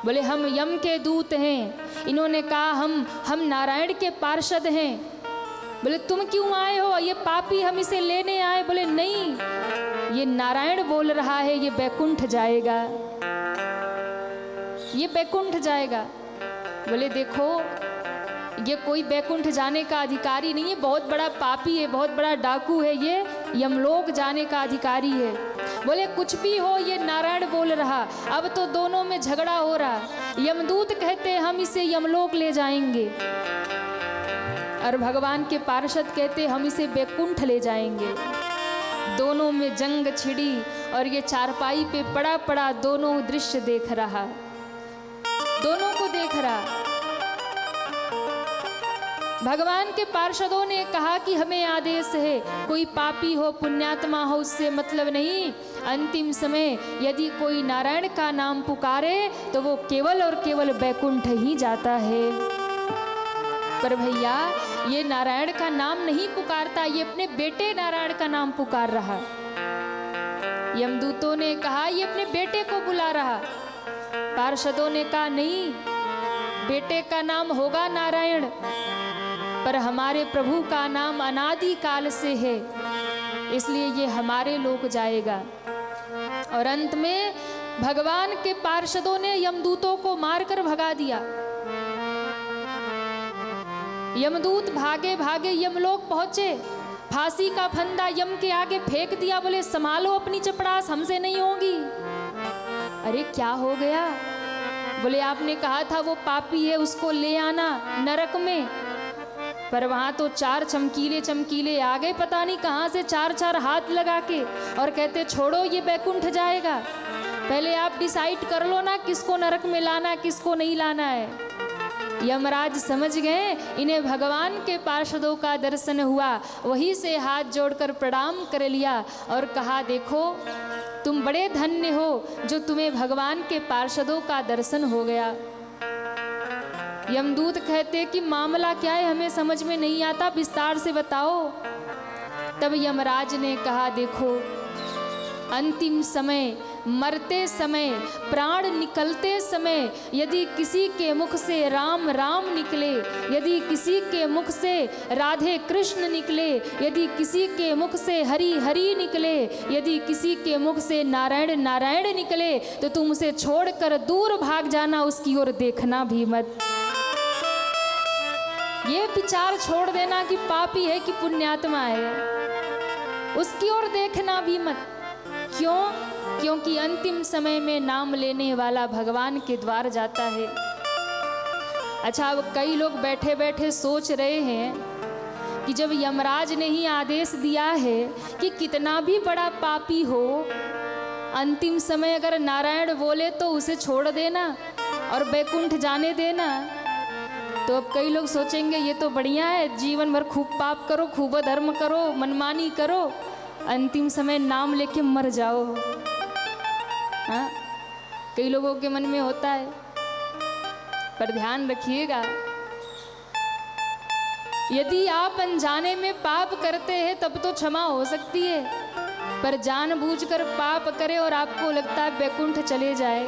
बोले हम यम के दूत हैं। इन्होंने कहा हम नारायण के पार्षद हैं। बोले तुम क्यों आए हो? ये पापी हम इसे लेने आए। बोले नहीं, ये नारायण बोल रहा है, ये बैकुंठ जाएगा, ये बैकुंठ जाएगा। बोले देखो, ये कोई बैकुंठ जाने का अधिकारी नहीं है, बहुत बड़ा पापी है, बहुत बड़ा डाकू है, ये यमलोक जाने का अधिकारी है। बोले कुछ भी हो, ये नारायण बोल रहा। अब तो दोनों में झगड़ा हो रहा। यमदूत कहते हम इसे यमलोक ले जाएंगे, और भगवान के पार्षद कहते हम इसे बैकुंठ ले जाएंगे। दोनों में जंग छिड़ी, और ये चारपाई पे पड़ा पड़ा दोनों दृश्य देख रहा, दोनों को देख रहा। भगवान के पार्षदों ने कहा कि हमें आदेश है, कोई पापी हो पुण्यात्मा हो उससे मतलब नहीं। अंतिम समय यदि कोई नारायण का नाम पुकारे तो वो केवल और केवल बैकुंठ ही जाता है। पर भैया ये नारायण का नाम नहीं पुकारता, ये अपने बेटे नारायण का नाम पुकार रहा। यमदूतों ने कहा ये अपने बेटे को बुला रहा। पार्षदों ने कहा नहीं, बेटे का नाम होगा नारायण, पर हमारे प्रभु का नाम अनादि काल से है, इसलिए ये हमारे लोक जाएगा। और अंत में भगवान के पार्षदों ने यमदूतों को मारकर भगा दिया। यमदूत भागे भागे यमलोक पहुंचे, फांसी का फंदा यम के आगे फेंक दिया। बोले संभालो अपनी चपड़ास, हमसे नहीं होगी। अरे क्या हो गया? बोले आपने कहा था वो पापी है, उसको ले आना नरक में, पर वहां तो 4 चमकीले चमकीले आ गए, पता नहीं कहां से 4 हाथ लगा के, और कहते छोड़ो ये बैकुंठ जाएगा। पहले आप डिसाइड कर लो ना किसको नरक में लाना, किसको नहीं लाना है। यमराज समझ गए इन्हें भगवान के पार्षदों का दर्शन हुआ, वहीं से हाथ जोड़कर प्रणाम कर लिया और कहा देखो तुम बड़े धन्य हो जो तुम्हें भगवान के पार्षदों का दर्शन हो गया। यमदूत कहते कि मामला क्या है, हमें समझ में नहीं आता, विस्तार से बताओ। तब यमराज ने कहा देखो अंतिम समय, मरते समय, प्राण निकलते समय यदि किसी के मुख से राम राम निकले, यदि किसी के मुख से राधे कृष्ण निकले, यदि किसी के मुख से हरि हरि निकले, यदि किसी के मुख से नारायण नारायण निकले, तो तुम उसे छोड़कर दूर भाग जाना, उसकी ओर देखना भी मत। ये विचार छोड़ देना कि पापी है कि पुण्यात्मा है, उसकी ओर देखना भी मत। क्यों? क्योंकि अंतिम समय में नाम लेने वाला भगवान के द्वार जाता है। अच्छा, अब कई लोग बैठे बैठे सोच रहे हैं कि जब यमराज ने ही आदेश दिया है कि कितना भी बड़ा पापी हो, अंतिम समय अगर नारायण बोले तो उसे छोड़ देना और बैकुंठ जाने देना, तो अब कई लोग सोचेंगे ये तो बढ़िया है, जीवन भर खूब पाप करो, खूब धर्म करो, मनमानी करो, अंतिम समय नाम लेके मर जाओ। हाँ, कई लोगों के मन में होता है। पर ध्यान रखिएगा, यदि आप अनजाने में पाप करते हैं तब तो क्षमा हो सकती है, पर जानबूझकर पाप करे और आपको लगता है बैकुंठ चले जाए।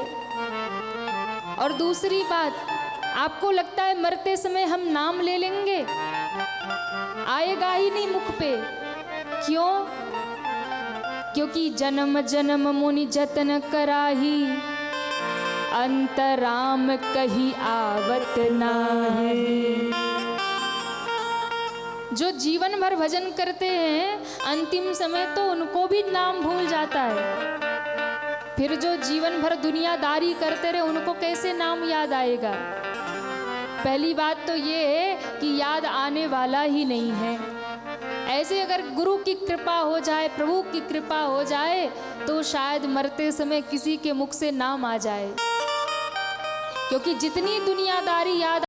और दूसरी बात, आपको लगता है मरते समय हम नाम ले लेंगे, आएगा ही नहीं मुख पे। क्यों? क्योंकि जन्म जन्म मुनि जतन कराही, अंतराम कही आवत नाही। जो जीवन भर भजन करते हैं अंतिम समय तो उनको भी नाम भूल जाता है, फिर जो जीवन भर दुनियादारी करते रहे उनको कैसे नाम याद आएगा? पहली बात तो ये है कि याद आने वाला ही नहीं है। ऐसे अगर गुरु की कृपा हो जाए, प्रभु की कृपा हो जाए, तो शायद मरते समय किसी के मुख से नाम आ जाए, क्योंकि जितनी दुनियादारी याद